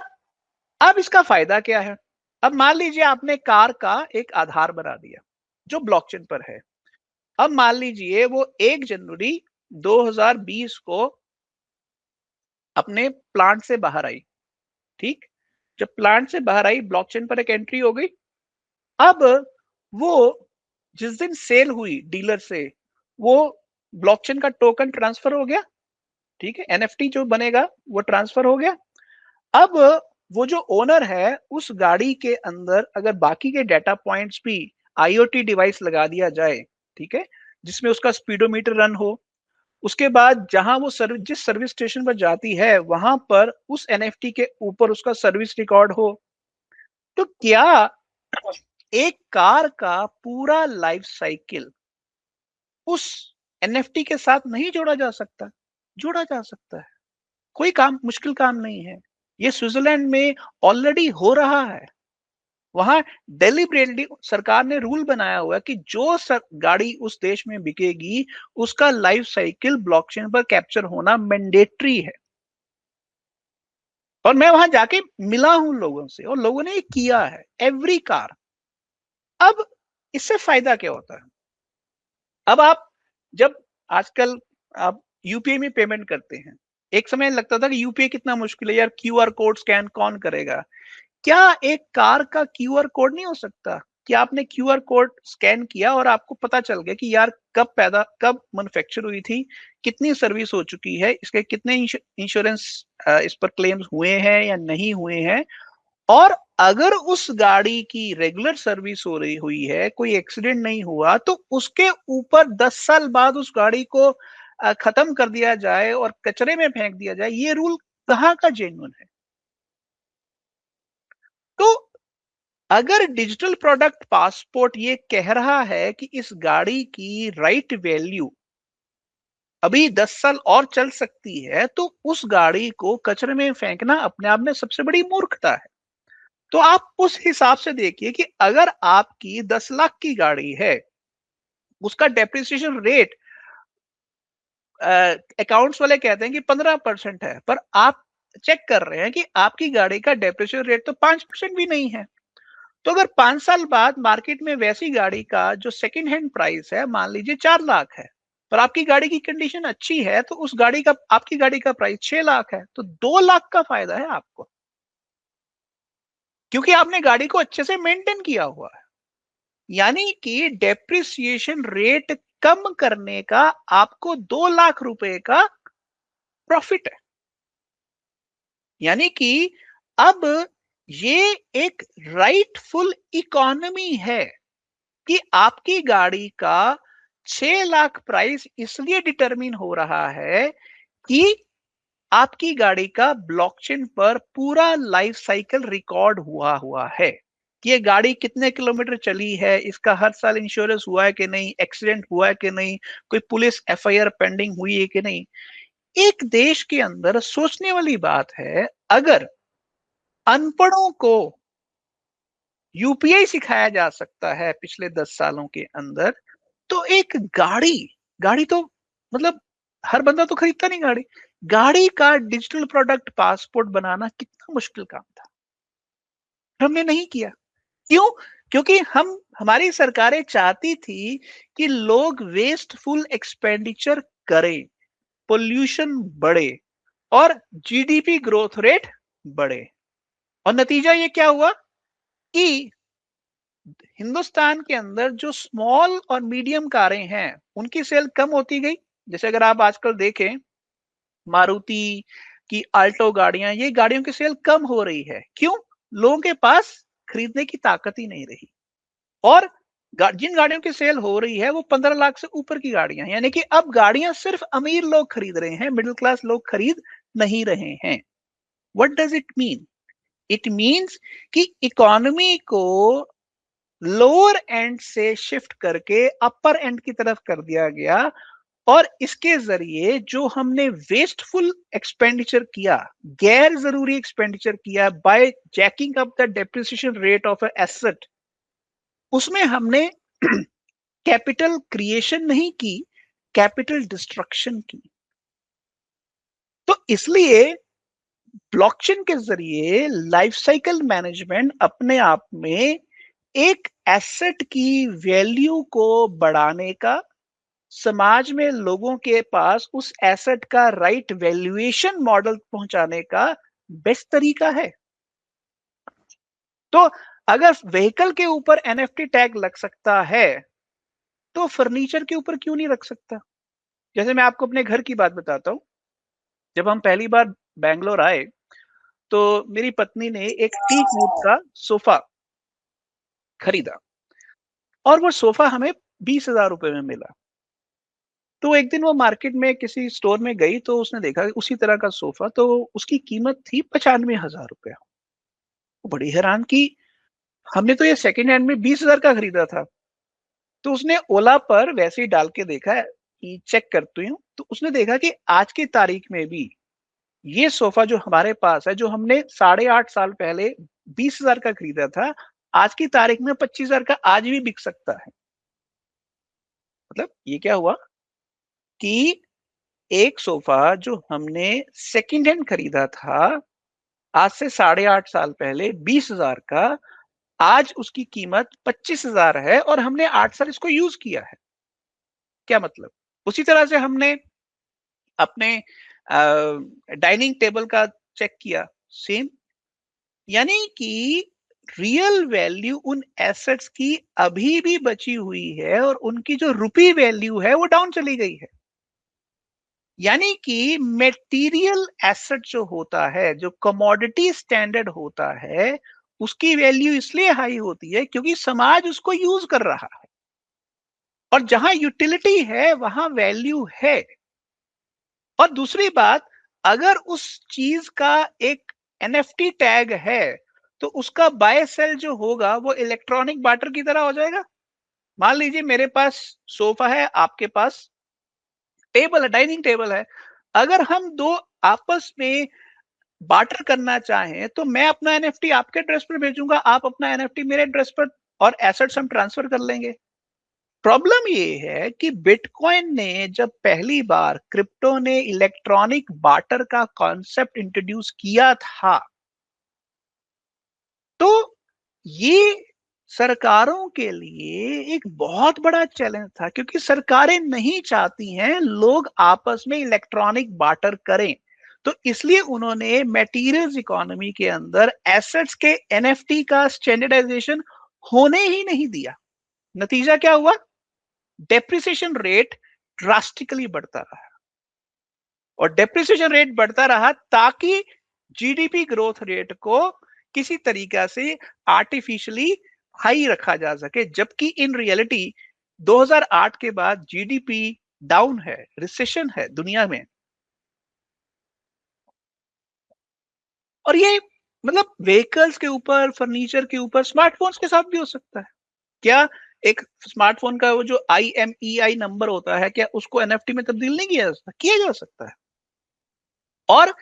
अब इसका फायदा क्या है? अब मान लीजिए आपने कार का एक आधार बना दिया जो ब्लॉकचेन पर है। अब मान लीजिए वो 1 जनवरी 2020 को अपने प्लांट से बाहर आई। ठीक, जब प्लांट से बाहर आई, ब्लॉकचेन पर एक एंट्री हो गई। अब वो जिस दिन सेल हुई डीलर से, वो ब्लॉकचेन का टोकन ट्रांसफर हो गया। ठीक है, एनएफटी जो बनेगा वो ट्रांसफर हो गया। अब वो जो ओनर है, उस गाड़ी के अंदर अगर बाकी के डेटा पॉइंट्स भी, आईओटी डिवाइस लगा दिया जाए, ठीक है, जिसमें उसका स्पीडोमीटर रन हो, उसके बाद जहां वो सर्विस, जिस सर्विस स्टेशन पर जाती है, वहां पर उस एनएफटी के ऊपर उसका सर्विस रिकॉर्ड हो, तो क्या एक कार का पूरा लाइफ साइकिल उस एनएफटी के साथ नहीं जोड़ा जा सकता? जोड़ा जा सकता है। कोई काम मुश्किल काम नहीं है। ये स्विट्जरलैंड में ऑलरेडी हो रहा है। वहां डेलिबरेटली सरकार ने रूल बनाया हुआ है कि जो गाड़ी उस देश में बिकेगी, उसका लाइफ साइकिल ब्लॉकचेन पर कैप्चर होना मैंडेटरी है। और मैं वहां जाके मिला हूं लोगों से, और लोगों ने ये किया है, एवरी कार। अब इससे फायदा क्या होता है? अब आप जब आजकल आप यूपीआई में पेमेंट करते हैं, एक समय लगता था कि यूपीआई कितना मुश्किल है यार, क्यूआर कोड स्कैन कौन करेगा? क्या एक कार का क्यूआर कोड नहीं हो सकता? कि आपने क्यूआर कोड स्कैन किया और आपको पता चल गया कि यार कब मैन्युफैक्चर हुई थी, कितनी सर्विस हो चुकी है, इसके कितने इंश्योरेंस इस पर क्लेम्स हुए हैं या नहीं हुए हैं। और अगर उस गाड़ी की रेगुलर सर्विस हो रही हुई है, कोई एक्सीडेंट नहीं हुआ, तो उसके ऊपर 10 साल बाद उस गाड़ी को खत्म कर दिया जाए और कचरे में फेंक दिया जाए, ये रूल कहाँ का जेन्युइन है? तो अगर डिजिटल प्रोडक्ट पासपोर्ट ये कह रहा है कि इस गाड़ी की राइट वैल्यू अभी 10 साल और चल सकती है, तो उस गाड़ी को कचरे में फेंकना अपने आप में सबसे बड़ी मूर्खता है। तो आप उस हिसाब से देखिए कि अगर आपकी 10 लाख की गाड़ी है, उसका डेप्रिसिएशन रेट अकाउंट्स वाले कहते हैं कि 15% है, पर आप चेक कर रहे हैं कि आपकी गाड़ी का डेप्रिसिएशन रेट तो 5% भी नहीं है। तो अगर 5 साल बाद मार्केट में वैसी गाड़ी का जो सेकंड हैंड प्राइस है, मान लीजिए 4 लाख है, पर आपकी गाड़ी की कंडीशन अच्छी है, तो उस गाड़ी का आपकी गाड़ी का प्राइस 6 लाख है, तो 2 लाख का फायदा है आपको, क्योंकि आपने गाड़ी को अच्छे से मेंटेन किया हुआ है। यानी कि डेप्रिसिएशन रेट कम करने का आपको 2 लाख रुपए का प्रॉफिट है। यानी कि अब ये एक राइटफुल इकोनॉमी है कि आपकी गाड़ी का 6 लाख प्राइस इसलिए डिटरमिन हो रहा है कि आपकी गाड़ी का ब्लॉकचेन पर पूरा लाइफ साइकिल रिकॉर्ड हुआ हुआ है कि ये गाड़ी कितने किलोमीटर चली है, इसका हर साल इंश्योरेंस हुआ है कि नहीं, एक्सीडेंट हुआ है कि नहीं, कोई पुलिस एफआईआर पेंडिंग हुई है कि नहीं। एक देश के अंदर सोचने वाली बात है, अगर अनपढ़ों को यूपीआई सिखाया जा सकता है पिछले 10 सालों के अंदर, तो एक गाड़ी गाड़ी तो मतलब हर बंदा तो खरीदता नहीं गाड़ी। गाड़ी का डिजिटल प्रोडक्ट पासपोर्ट बनाना कितना मुश्किल काम था, हमने नहीं किया। क्यों? क्योंकि हम हमारी सरकारें चाहती थी कि लोग वेस्टफुल एक्सपेंडिचर करें, पोल्यूशन बढ़े और जीडीपी ग्रोथ रेट बढ़े। और नतीजा ये क्या हुआ कि हिंदुस्तान के अंदर जो स्मॉल और मीडियम कारें हैं, उनकी सेल कम होती गई। जैसे अगर आप आजकल देखें, मारुति की आल्टो गाड़ियां, ये गाड़ियों की सेल कम हो रही है। क्यों? लोगों के पास खरीदने की ताकत ही नहीं रही। और जिन गाड़ियों की सेल हो रही है वो 15 लाख से ऊपर की गाड़ियां हैं। यानी कि अब गाड़ियां सिर्फ अमीर लोग खरीद रहे हैं, मिडिल क्लास लोग खरीद नहीं रहे हैं। What does it mean? It means कि इकोनॉमी को लोअर एंड से शिफ्ट करके अपर एंड की तरफ कर दिया गया। और इसके जरिए जो हमने वेस्टफुल एक्सपेंडिचर किया, गैर जरूरी एक्सपेंडिचर किया, by jacking up the depreciation rate of a asset, उसमें हमने कैपिटल क्रिएशन नहीं की, कैपिटल डिस्ट्रक्शन की। तो इसलिए ब्लॉकचेन के जरिए लाइफ साइकिल मैनेजमेंट अपने आप में एक एसेट की वैल्यू को बढ़ाने का, समाज में लोगों के पास उस एसेट का राइट वैल्यूएशन मॉडल पहुंचाने का बेस्ट तरीका है। तो अगर व्हीकल के ऊपर एनएफटी टैग लग सकता है, तो फर्नीचर के ऊपर क्यों नहीं रख सकता? जैसे मैं आपको अपने घर की बात बताता हूँ। जब हम पहली बार बैंगलोर आए, तो मेरी पत्नी ने एक टीक वुड का सोफा खरीदा, और वो सोफा हमें 20,000 रुपए में मिला। तो एक दिन वो मार्केट में किसी स्टोर में गई, तो उसने देखा उसी तरह का सोफा, तो उसकी कीमत थी 95,000 रुपया। वो बड़ी हैरान की, हमने तो ये सेकंड हैंड में 20,000 का खरीदा था। तो उसने ओला पर वैसे ही डाल के देखा है कि चेक करती हूँ, तो उसने देखा कि आज की तारीख में भी ये सोफा जो हमारे पास है, जो हमने 8.5 साल पहले 20,000 का खरीदा था, आज की तारीख में 25,000 का आज भी बिक सकता है। मतलब ये क्या हुआ कि एक सोफा जो हमने सेकंड हैंड खरीदा था आज से 8.5 साल पहले 20,000 का, आज उसकी कीमत 25,000 है, और हमने 8 साल इसको यूज किया है। क्या मतलब? उसी तरह से हमने अपने डाइनिंग टेबल का चेक किया, सेम। यानी कि रियल वैल्यू उन एसेट्स की अभी भी बची हुई है, और उनकी जो रुपी वैल्यू है वो डाउन चली गई है। यानी कि मेटीरियल एसेट जो होता है, जो कमोडिटी स्टैंडर्ड होता है, उसकी वैल्यू इसलिए हाई होती है क्योंकि समाज उसको यूज कर रहा है, और जहां यूटिलिटी है वहां वैल्यू है। और दूसरी बात, अगर उस चीज का एक एनएफटी टैग है, तो उसका बाय सेल जो होगा वो इलेक्ट्रॉनिक बार्टर की तरह हो जाएगा। मान लीजिए मेरे पास सोफा है, आपके पास टेबल है, डाइनिंग टेबल है। अगर हम दो आपस में बार्टर करना चाहें तो मैं अपना एनएफटी आपके एड्रेस पर भेजूंगा, आप अपना एनएफटी मेरे एड्रेस पर, और एसेट्स हम ट्रांसफर कर लेंगे। प्रॉब्लम ये है कि बिटकॉइन ने जब पहली बार, क्रिप्टो ने इलेक्ट्रॉनिक बार्टर का कॉन्सेप्ट इंट्रोड्यूस किया था, तो ये सरकारों के लिए एक बहुत बड़ा चैलेंज था, क्योंकि सरकारें नहीं चाहती हैं लोग आपस में इलेक्ट्रॉनिक बार्टर करें। तो इसलिए उन्होंने मटेरियल्स इकोनॉमी के अंदर एसेट्स के एनएफटी का स्टैंडर्डाइजेशन होने ही नहीं दिया। नतीजा क्या हुआ? डेप्रिसिएशन रेट ड्रास्टिकली बढ़ता रहा, और डेप्रिसिएशन रेट बढ़ता रहा ताकि जीडीपी ग्रोथ रेट को किसी तरीका से आर्टिफिशियली हाई रखा जा सके, जबकि इन रियलिटी 2008 के बाद जीडीपी डाउन है, रिसेशन है दुनिया में। और ये मतलब व्हीकल्स के ऊपर, फर्नीचर के ऊपर, स्मार्टफोन्स के साथ भी हो सकता है। क्या एक स्मार्टफोन का वो जो IMEI नंबर होता है, क्या उसको एनएफटी में तब्दील नहीं किया जा सकता? किया जा सकता है। और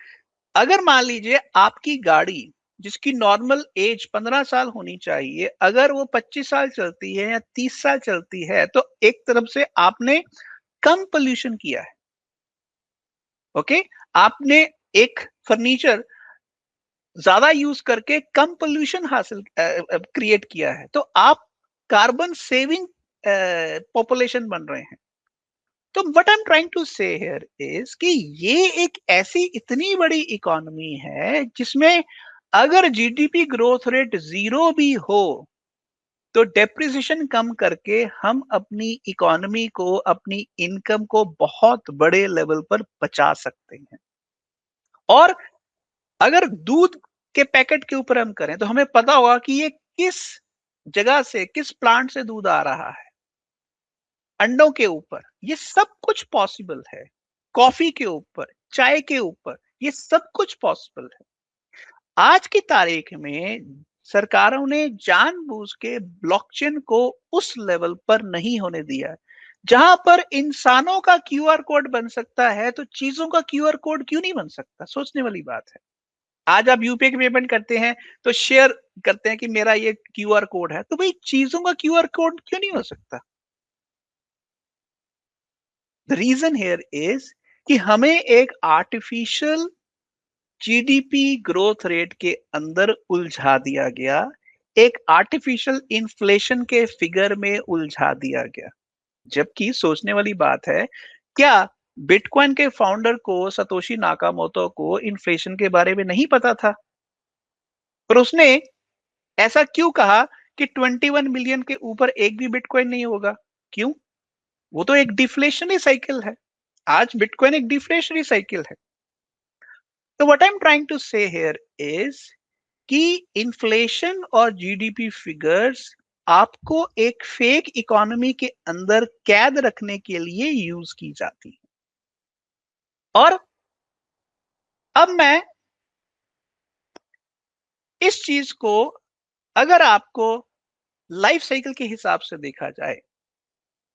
अगर मान लीजिए आपकी गाड़ी, जिसकी नॉर्मल एज 15 साल होनी चाहिए, अगर वो 25 साल चलती है या 30 साल चलती है, तो एक तरफ से आपने कम पोल्यूशन किया है। ओके, आपने एक फर्नीचर ज्यादा यूज करके कम पोल्यूशन हासिल क्रिएट किया है, तो आप कार्बन सेविंग पॉपुलेशन बन रहे हैं। तो what I am trying to say here is कि ये एक ऐसी इतनी बड़ी इकोनॉमी है जिसमें अगर जीडीपी ग्रोथ रेट 0 भी हो, तो डेप्रिसिएशन कम करके हम अपनी इकोनॉमी को, अपनी इनकम को बहुत बड़े लेवल पर बचा सकते हैं। और अगर दूध के पैकेट के ऊपर हम करें, तो हमें पता होगा कि ये किस जगह से, किस प्लांट से दूध आ रहा है। अंडों के ऊपर ये सब कुछ पॉसिबल है, कॉफी के ऊपर, चाय के ऊपर, ये सब कुछ पॉसिबल है। आज की तारीख में सरकारों ने जानबूझ के ब्लॉकचेन को उस लेवल पर नहीं होने दिया। जहां पर इंसानों का क्यूआर कोड बन सकता है, तो चीजों का क्यूआर कोड क्यों नहीं बन सकता? सोचने वाली बात है। आज आप यूपीआई की पेमेंट करते हैं तो शेयर करते हैं कि मेरा ये क्यूआर कोड है, तो भाई चीजों का क्यूआर कोड क्यों नहीं हो सकता? द रीजन हियर इज कि हमें एक आर्टिफिशियल जीडीपी ग्रोथ रेट के अंदर उलझा दिया गया, एक आर्टिफिशियल इन्फ्लेशन के फिगर में उलझा दिया गया। जबकि सोचने वाली बात है, क्या बिटकॉइन के फाउंडर को, सतोशी नाकामोटो को, इन्फ्लेशन के बारे में नहीं पता था? पर उसने ऐसा क्यों कहा कि 21 मिलियन के ऊपर एक भी बिटकॉइन नहीं होगा? क्यों? वो तो एक डिफ्लेशनरी साइकिल है। आज बिटकॉइन एक डिफ्लेशनरी साइकिल है। तो what I am trying to say here is कि इन्फ्लेशन और जीडीपी फिगर्स आपको एक फेक इकोनॉमी के अंदर कैद रखने के लिए यूज की जाती है। और अब मैं इस चीज को, अगर आपको लाइफ साइकिल के हिसाब से देखा जाए,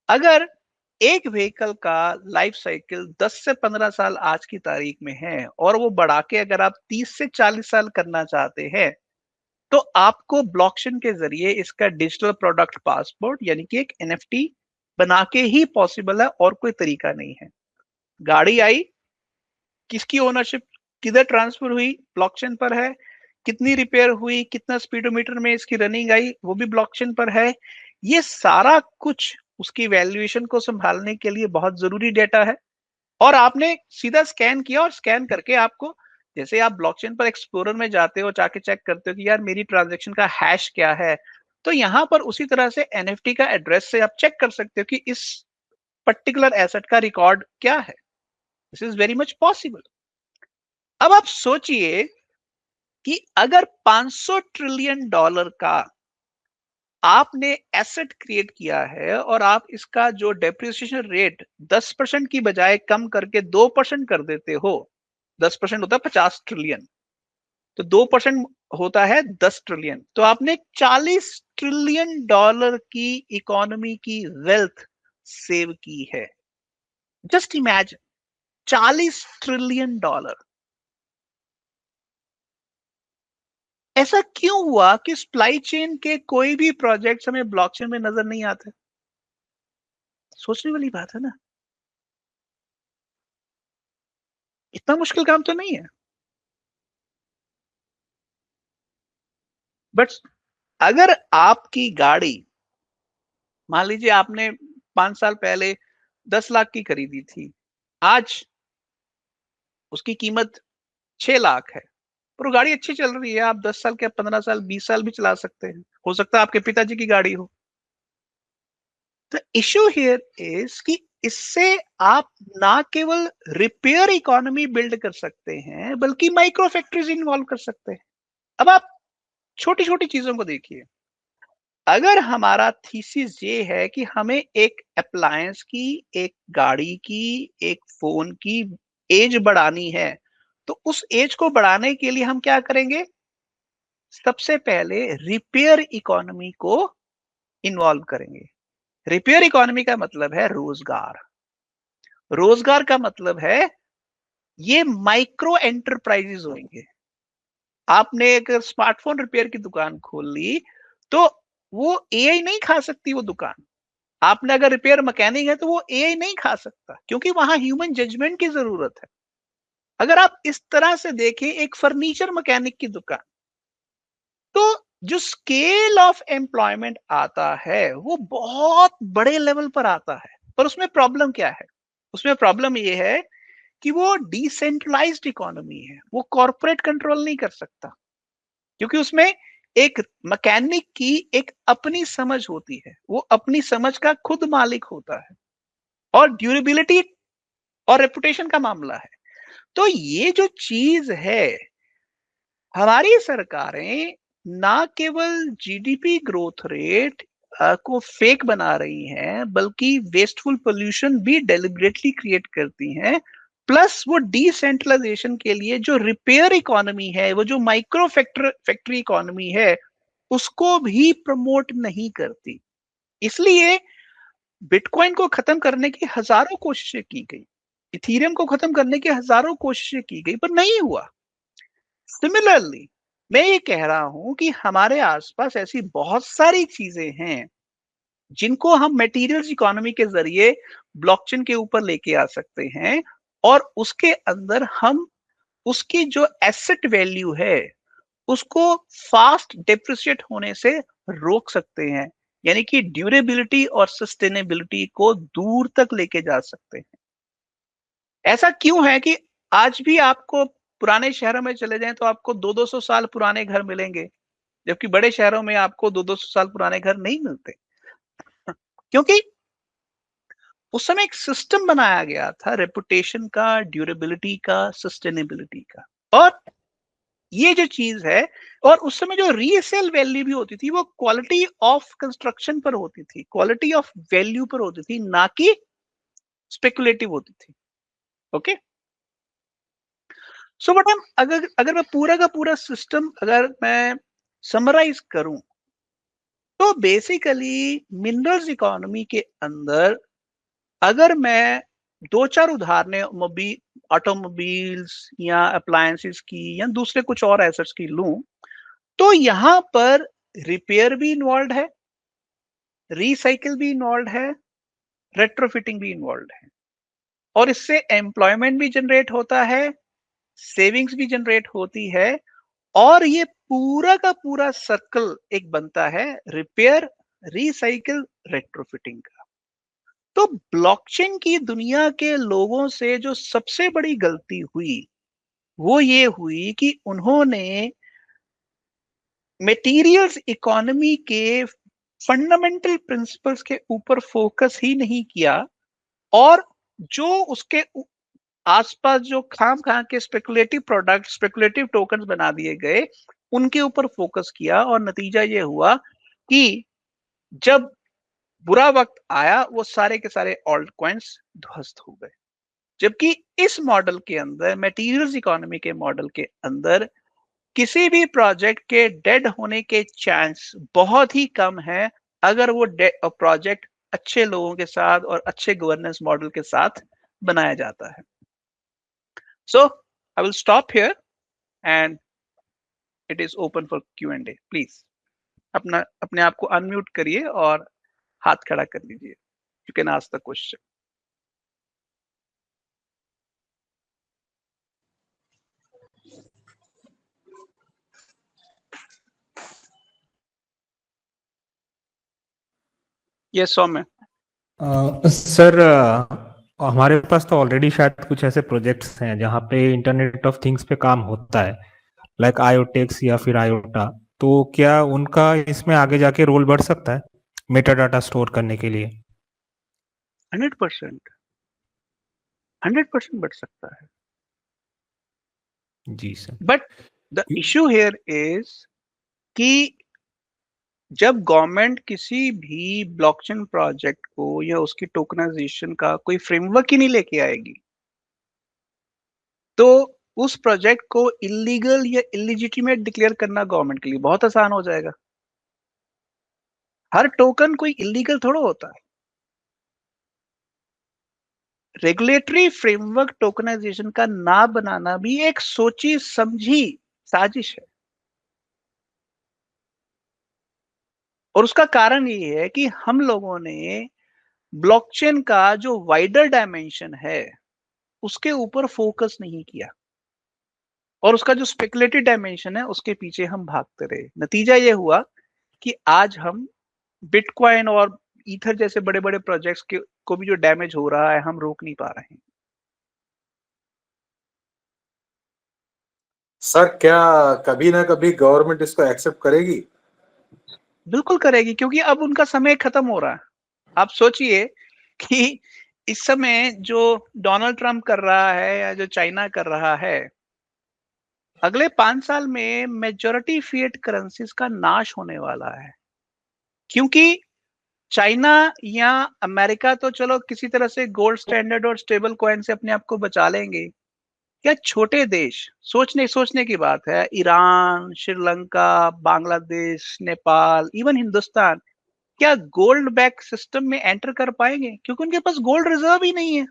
अगर एक व्हीकल का लाइफ साइकिल 10 से 15 साल आज की तारीख में है, और वो बढ़ा के अगर आप 30 से 40 साल करना चाहते हैं, तो आपको ब्लॉकचेन के जरिए इसका डिजिटल प्रोडक्ट पासपोर्ट यानी कि एक एनएफटी बना के ही पॉसिबल है, और कोई तरीका नहीं है। गाड़ी आई, किसकी ओनरशिप किधर ट्रांसफर हुई, ब्लॉकचेन पर है। कितनी रिपेयर हुई, कितना स्पीडोमीटर में इसकी रनिंग आई, वो भी ब्लॉकचेन पर है। ये सारा कुछ उसकी वैल्यूएशन को संभालने के लिए बहुत जरूरी डेटा है। और आपने सीधा स्कैन किया, और स्कैन करके आपको, जैसे आप ब्लॉकचेन पर एक्सप्लोरर में जाते हो, जाके चेक करते हो कि यार मेरी ट्रांजैक्शन का हैश क्या है, तो यहां पर उसी तरह से एनएफटी का एड्रेस से आप चेक कर सकते हो कि इस पर्टिकुलर एसेट का रिकॉर्ड क्या है। This is very much possible. अब आप सोचिए कि अगर 500 ट्रिलियन डॉलर का आपने एसेट क्रिएट किया है, और आप इसका जो डेप्रिसिएशन रेट 10% की बजाय कम करके 2% कर देते हो। 10% होता है 50 ट्रिलियन, तो 2% होता है 10 ट्रिलियन। तो आपने 40 ट्रिलियन डॉलर की इकोनॉमी की वेल्थ सेव की है। Just imagine, 40 trillion dollar. ऐसा क्यों हुआ कि सप्लाई चेन के कोई भी प्रोजेक्ट्स हमें ब्लॉकचेन में नजर नहीं आते? सोचने वाली बात है ना। इतना मुश्किल काम तो नहीं है। बट अगर आपकी गाड़ी, मान लीजिए आपने 5 साल पहले 10 लाख की खरीदी थी, आज उसकी कीमत 6 लाख है, पर वो गाड़ी अच्छी चल रही है, आप 10 साल के 15 साल 20 साल भी चला सकते हैं, हो सकता है आपके पिताजी की गाड़ी हो। द इश्यू हियर इज कि इससे आप ना केवल रिपेयर इकोनॉमी बिल्ड कर सकते हैं, बल्कि माइक्रो फैक्ट्रीज इन्वॉल्व कर सकते हैं। अब आप छोटी छोटी चीजों को देखिए। अगर हमारा थीसिस ये है कि हमें एक अप्लायंस की, एक गाड़ी की, एक फोन की एज बढ़ानी है, तो उस एज को बढ़ाने के लिए हम क्या करेंगे? सबसे पहले रिपेयर इकोनॉमी को इन्वॉल्व करेंगे। रिपेयर इकोनॉमी का मतलब है रोजगार। रोजगार का मतलब है ये माइक्रो एंटरप्राइजेस होंगे। आपने एक स्मार्टफोन रिपेयर की दुकान खोल ली, तो वो एआई नहीं खा सकती वो दुकान। आपने अगर रिपेयर मैकेनिक है तो वो एआई नहीं खा सकता, क्योंकि वहां ह्यूमन जजमेंट की जरूरत है। अगर आप इस तरह से देखें एक फर्नीचर मैकेनिक की दुकान, तो जो स्केल ऑफ एम्प्लॉयमेंट आता है वो बहुत बड़े लेवल पर आता है। पर उसमें प्रॉब्लम क्या है? उसमें प्रॉब्लम ये है कि वो डिसेंट्रलाइज्ड इकोनॉमी है, वो कॉर्पोरेट कंट्रोल नहीं कर सकता, क्योंकि उसमें एक मैकेनिक की एक अपनी समझ होती है, वो अपनी समझ का खुद मालिक होता है। और ड्यूरेबिलिटी और रेपुटेशन का मामला है। तो ये जो चीज है, हमारी सरकारें ना केवल जीडीपी ग्रोथ रेट को फेक बना रही हैं, बल्कि वेस्टफुल पोल्यूशन भी डेलिबरेटली क्रिएट करती हैं। प्लस वो डिसेंट्रलाइजेशन के लिए जो रिपेयर इकोनॉमी है, वो जो माइक्रो फैक्ट्री इकोनॉमी है, उसको भी प्रमोट नहीं करती। इसलिए बिटकॉइन को खत्म करने की हजारों कोशिशें की गई, इथीरियम को खत्म करने की हजारों कोशिशें की गई, पर नहीं हुआ। सिमिलरली मैं ये कह रहा हूं कि हमारे आसपास ऐसी बहुत सारी चीजें हैं जिनको हम मटेरियल्स इकोनॉमी के जरिए ब्लॉकचेन के ऊपर लेके आ सकते हैं, और उसके अंदर हम उसकी जो एसेट वैल्यू है उसको फास्ट डेप्रिशिएट होने से रोक सकते हैं। यानी कि ड्यूरेबिलिटी और सस्टेनेबिलिटी को दूर तक लेके जा सकते हैं। ऐसा क्यों है कि आज भी आपको पुराने शहरों में चले जाएं तो आपको 200-200 साल पुराने घर मिलेंगे, जबकि बड़े शहरों में आपको 200-200 साल पुराने घर नहीं मिलते। क्योंकि उस समय एक सिस्टम बनाया गया था रेपुटेशन का, ड्यूरेबिलिटी का, सस्टेनेबिलिटी का। और ये जो चीज है, और उस समय जो रीसेल वैल्यू भी होती थी वो क्वालिटी ऑफ कंस्ट्रक्शन पर होती थी, क्वालिटी ऑफ वैल्यू पर होती थी, ना कि स्पेकुलेटिव होती थी। ओके। सो बट हम अगर अगर मैं पूरा का पूरा सिस्टम अगर मैं समराइज करूं, तो बेसिकली मिनरल्स इकोनॉमी के अंदर अगर मैं दो चार उदाहरणें ऑटोमोबाइल्स या अप्लायंसेस की या दूसरे कुछ और एसेट्स की लूं, तो यहाँ पर रिपेयर भी इन्वॉल्व है, रिसाइकिल भी इन्वॉल्व है, रेट्रोफिटिंग भी इन्वॉल्व है। और इससे एम्प्लॉयमेंट भी जनरेट होता है, सेविंग्स भी जनरेट होती है, और ये पूरा का पूरा सर्कल एक बनता है रिपेयर, रिसाइकिल, रेट्रोफिटिंग का। तो ब्लॉकचेन की दुनिया के लोगों से जो सबसे बड़ी गलती हुई वो ये हुई कि उन्होंने मटेरियल्स इकोनॉमी के फंडामेंटल प्रिंसिपल्स के ऊपर फोकस ही नहीं किया, और जो उसके आसपास जो खाम खा के स्पेकुलेटिव प्रोडक्ट, स्पेकुलेटिव टोकन्स बना दिए गए, उनके ऊपर फोकस किया। और नतीजा ये हुआ कि जब बुरा वक्त आया वो सारे के सारे ऑल्ट कॉइन्स ध्वस्त हो गए। जबकि इस मॉडल के अंदर, मटेरियल्स इकोनॉमी के मॉडल के अंदर, किसी भी प्रोजेक्ट के डेड होने के चांस बहुत ही कम है, अगर वो प्रोजेक्ट अच्छे लोगों के साथ और अच्छे गवर्नेंस मॉडल के साथ बनाया जाता है। So I will stop here and it is open for Q&A. Please अपने आप को अनम्यूट करिए और हाथ खड़ा कर लीजिए. You can ask the question. Yes Saumya. Sir हमारे पास तो ऑलरेडी शायद कुछ ऐसे प्रोजेक्ट्स हैं जहाँ पे इंटरनेट ऑफ थिंग्स पे काम होता है, लाइक आयोटेक्स या फिर आयोटा. तो क्या उनका इसमें आगे जाके रोल बढ़ सकता है मेटा डाटा स्टोर करने के लिए? 100% 100% बढ़ सकता है. जी sir. But the issue here is कि जब गवर्नमेंट किसी भी ब्लॉकचेन प्रोजेक्ट को या उसकी टोकनाइजेशन का कोई फ्रेमवर्क ही नहीं लेके आएगी, तो उस प्रोजेक्ट को इलीगल या इलिजिटिमेट डिक्लेयर करना गवर्नमेंट के लिए बहुत आसान हो जाएगा. हर टोकन कोई इलीगल थोड़ा होता है. रेगुलेटरी फ्रेमवर्क टोकनाइजेशन का ना बनाना भी एक सोची समझी साजिश है. और उसका कारण ये है कि हम लोगों ने ब्लॉकचेन का जो वाइडर डायमेंशन है उसके ऊपर फोकस नहीं किया और उसका जो स्पेकुलेटिव डायमेंशन है उसके पीछे हम भागते रहे. नतीजा ये हुआ कि आज हम बिटकॉइन और ईथर जैसे बड़े बड़े प्रोजेक्ट्स के को भी जो डैमेज हो रहा है हम रोक नहीं पा रहे हैं. सर क्या कभी ना कभी गवर्नमेंट इसको एक्सेप्ट करेगी? बिल्कुल करेगी, क्योंकि अब उनका समय खत्म हो रहा है. आप सोचिए कि इस समय जो डोनाल्ड ट्रंप कर रहा है या जो चाइना कर रहा है, अगले 5 साल में मेजॉरिटी फिएट करेंसीज का नाश होने वाला है. क्योंकि चाइना या अमेरिका तो चलो किसी तरह से गोल्ड स्टैंडर्ड और स्टेबल कॉइन से अपने आप को बचा लेंगे. क्या छोटे देश, सोचने सोचने की बात है, ईरान, श्रीलंका, बांग्लादेश, नेपाल, इवन हिंदुस्तान, क्या गोल्ड बैक सिस्टम में एंटर कर पाएंगे? क्योंकि उनके पास गोल्ड रिजर्व ही नहीं है.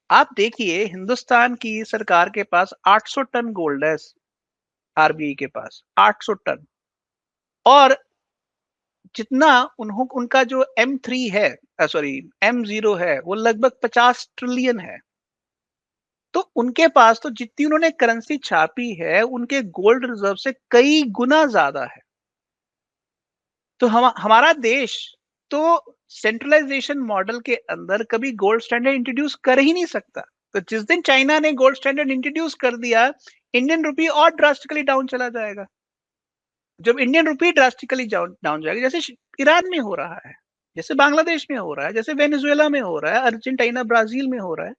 आप देखिए हिंदुस्तान की सरकार के पास 800 टन गोल्ड है, आरबीआई के पास 800 टन. और जितना उनका जो M3 है, सॉरी M0 है, वो लगभग 50 ट्रिलियन है. तो उनके पास तो जितनी उन्होंने करेंसी छापी है उनके गोल्ड रिजर्व से कई गुना ज्यादा है. तो हमारा देश तो सेंट्रलाइजेशन मॉडल के अंदर कभी गोल्ड स्टैंडर्ड इंट्रोड्यूस कर ही नहीं सकता. तो जिस दिन चाइना ने गोल्ड स्टैंडर्ड इंट्रोड्यूस कर दिया, इंडियन रुपी और ड्रास्टिकली डाउन चला जाएगा. जब इंडियन रुपी ड्रास्टिकली डाउन जाएगा, जैसे ईरान में हो रहा है, जैसे बांग्लादेश में हो रहा है, जैसे वेनेजुएला में हो रहा है, अर्जेंटीना ब्राजील में हो रहा है,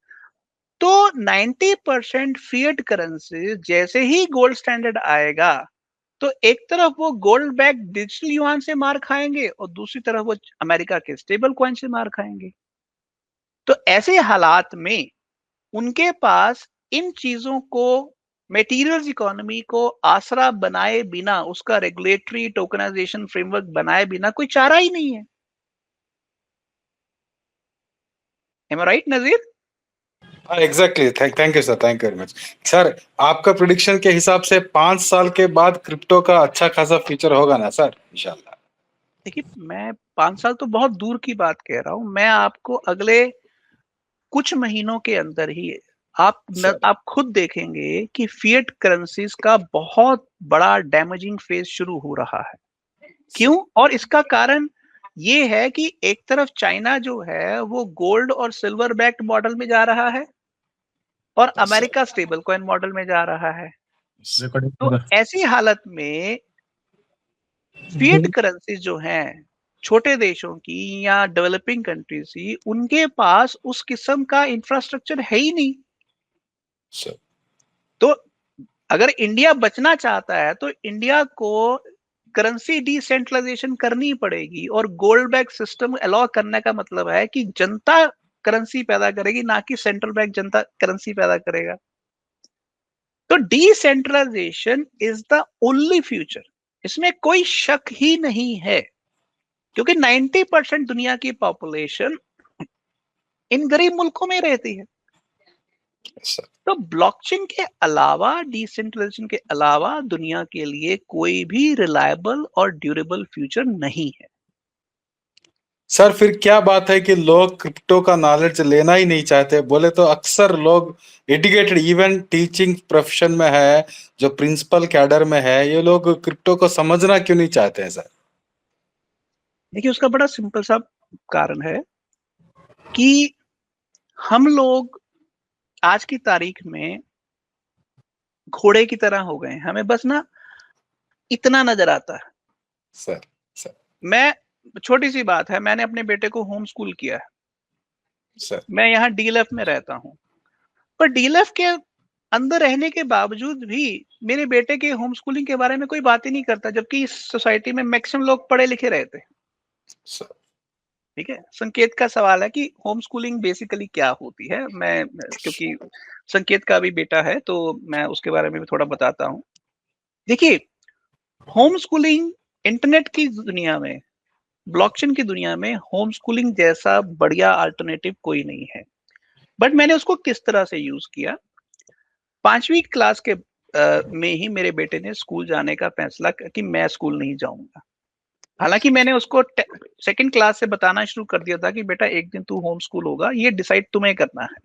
तो 90% फिएट करेंसी जैसे ही गोल्ड स्टैंडर्ड आएगा तो एक तरफ वो गोल्ड बैक डिजिटल युआन से मार खाएंगे और दूसरी तरफ वो अमेरिका के स्टेबल कॉइन से मार खाएंगे. तो ऐसे हालात में उनके पास इन चीजों को, मेटीरियल्स इकोनॉमी को आसरा बनाए बिना, उसका रेगुलेटरी टोकनाइजेशन फ्रेमवर्क बनाए बिना कोई चारा ही नहीं है. Am I right Nazir? Exactly. Thank you sir, thank you very much. Sir आपका प्रिडिक्शन के हिसाब से 5 साल के बाद क्रिप्टो का अच्छा खासा फ्यूचर होगा ना सर, इंशाल्लाह? देखिए, मैं 5 साल तो बहुत दूर की बात कह रहा हूं. मैं आपको अगले कुछ महीनों के अंदर ही आप खुद देखेंगे कि फिएट करेंसीज का बहुत बड़ा डैमेजिंग फेज शुरू हो रहा है. क्यों? और इसका कारण ये है कि एक तरफ चाइना जो है वो गोल्ड और सिल्वर बैक्ड मॉडल में जा रहा है और अमेरिका स्टेबल कॉइन मॉडल में जा रहा है. तो ऐसी हालत में फिएट करेंसीज जो हैं छोटे देशों की या डेवलपिंग कंट्रीज की, उनके पास उस किस्म का इंफ्रास्ट्रक्चर है ही नहीं. तो अगर इंडिया बचना चाहता है तो इंडिया को करेंसी डिसेंट्रलाइजेशन करनी पड़ेगी और गोल्ड बैक सिस्टम अलाउ करने का मतलब है कि जनता करेंसी पैदा करेगी, ना कि सेंट्रल बैंक जनता करेंसी पैदा करेगा. तो decentralisation is the only future, इसमें कोई शक ही नहीं है. क्योंकि 90% दुनिया की पॉपुलेशन इन गरीब मुल्कों में रहती है. सर तो ब्लॉकचेन के अलावा, डिसेंट्रलाइजेशन के अलावा दुनिया के लिए कोई भी रिलायबल और ड्यूरेबल फ्यूचर नहीं है। सर फिर क्या बात है कि लोग क्रिप्टो का नॉलेज लेना ही नहीं चाहते? बोले तो अक्सर लोग एजुकेटेड, इवन टीचिंग प्रोफेशन में है, जो प्रिंसिपल कैडर में है, ये लोग क्रिप्टो को समझना क्यों नहीं चाहते हैं सर? देखिए, उसका बड़ा सिंपल सा कारण है कि हम लोग आज की तारीख में घोड़े की तरह हो गए हैं। हमें बस ना इतना नजर आता है। सर सर मैं छोटी सी बात है, मैंने अपने बेटे को होम स्कूल किया है। सर मैं यहाँ डीएलएफ में रहता हूँ, पर डीएलएफ के अंदर रहने के बावजूद भी मेरे बेटे के होम स्कूलिंग के बारे में कोई बात ही नहीं करता, जबकि इस सोसाइटी में मैक्सिमम लोग पढ़े लिखे रहते हैं। सर ठीक है, संकेत का सवाल है कि होम स्कूलिंग बेसिकली क्या होती है। मैं क्योंकि संकेत का भी बेटा है तो मैं उसके बारे में भी थोड़ा बताता हूँ। देखिए, होम स्कूलिंग इंटरनेट की दुनिया में, ब्लॉकचेन की दुनिया में होम स्कूलिंग जैसा बढ़िया अल्टरनेटिव कोई नहीं है। बट मैंने उसको किस तरह से यूज किया, 5वीं क्लास के में ही मेरे बेटे ने स्कूल जाने का फैसला किया कि मैं स्कूल नहीं जाऊंगा। हालांकि मैंने उसको सेकंड क्लास से बताना शुरू कर दिया था कि बेटा एक दिन तू होम स्कूल होगा, ये डिसाइड तुम्हें करना है।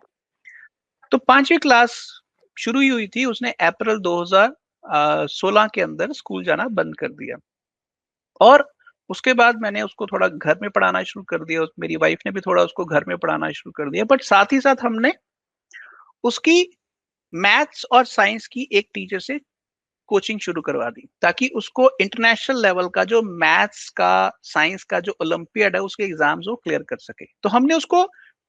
तो 5वीं क्लास शुरू ही हुई थी, उसने अप्रैल 2016 के अंदर स्कूल जाना बंद कर दिया। और उसके बाद मैंने उसको थोड़ा घर में पढ़ाना शुरू कर दिया, मेरी वाइफ ने भी थोड़ा उसको घर में पढ़ाना शुरू कर दिया। बट साथ ही साथ हमने उसकी मैथ्स और साइंस की एक टीचर से कोचिंग शुरू करवा दी, ताकि उसको इंटरनेशनल लेवल का जो मैथ्स का, साइंस का जो ओलंपियाड है, उसके एग्जाम्स वो क्लियर कर सके। तो हमने उसको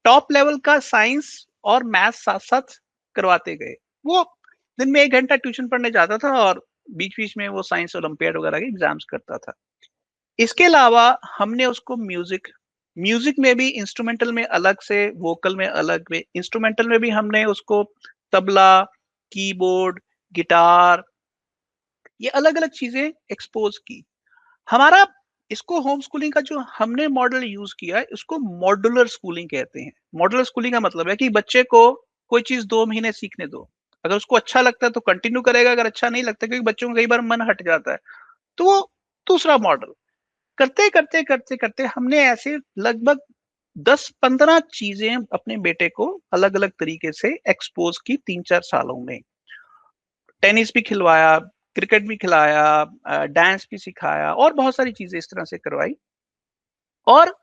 टॉप लेवल का साइंस और मैथ्स साथ साथ करवाते गए। वो दिन में 1 घंटा ट्यूशन पढ़ने जाता था और बीच बीच में वो साइंस ओलंपियाड वगैरह के एग्जाम्स करता था। इसके अलावा हमने उसको म्यूजिक म्यूजिक में भी, इंस्ट्रूमेंटल में अलग से, वोकल में अलग में, इंस्ट्रूमेंटल में भी हमने उसको तबला, कीबोर्ड, गिटार, ये अलग अलग चीजें एक्सपोज की। हमारा इसको होम स्कूलिंग का जो हमने मॉडल यूज किया है, इसको मॉड्यूलर स्कूलिंग कहते हैं। मॉड्यूलर स्कूलिंग का मतलब है कि बच्चे को कोई चीज 2 महीने सीखने दो, अगर उसको अच्छा लगता है तो कंटिन्यू करेगा, अगर अच्छा नहीं लगता, क्योंकि बच्चों का कई बार मन हट जाता है, तो वो दूसरा मॉडल। करते करते करते करते हमने ऐसे लगभग 10-15 चीजें अपने बेटे को अलग अलग तरीके से एक्सपोज की 3-4 सालों में। टेनिस भी खिलवाया, क्रिकेट भी खिलाया, डांस भी सिखाया और बहुत सारी चीजें इस तरह से करवाई। और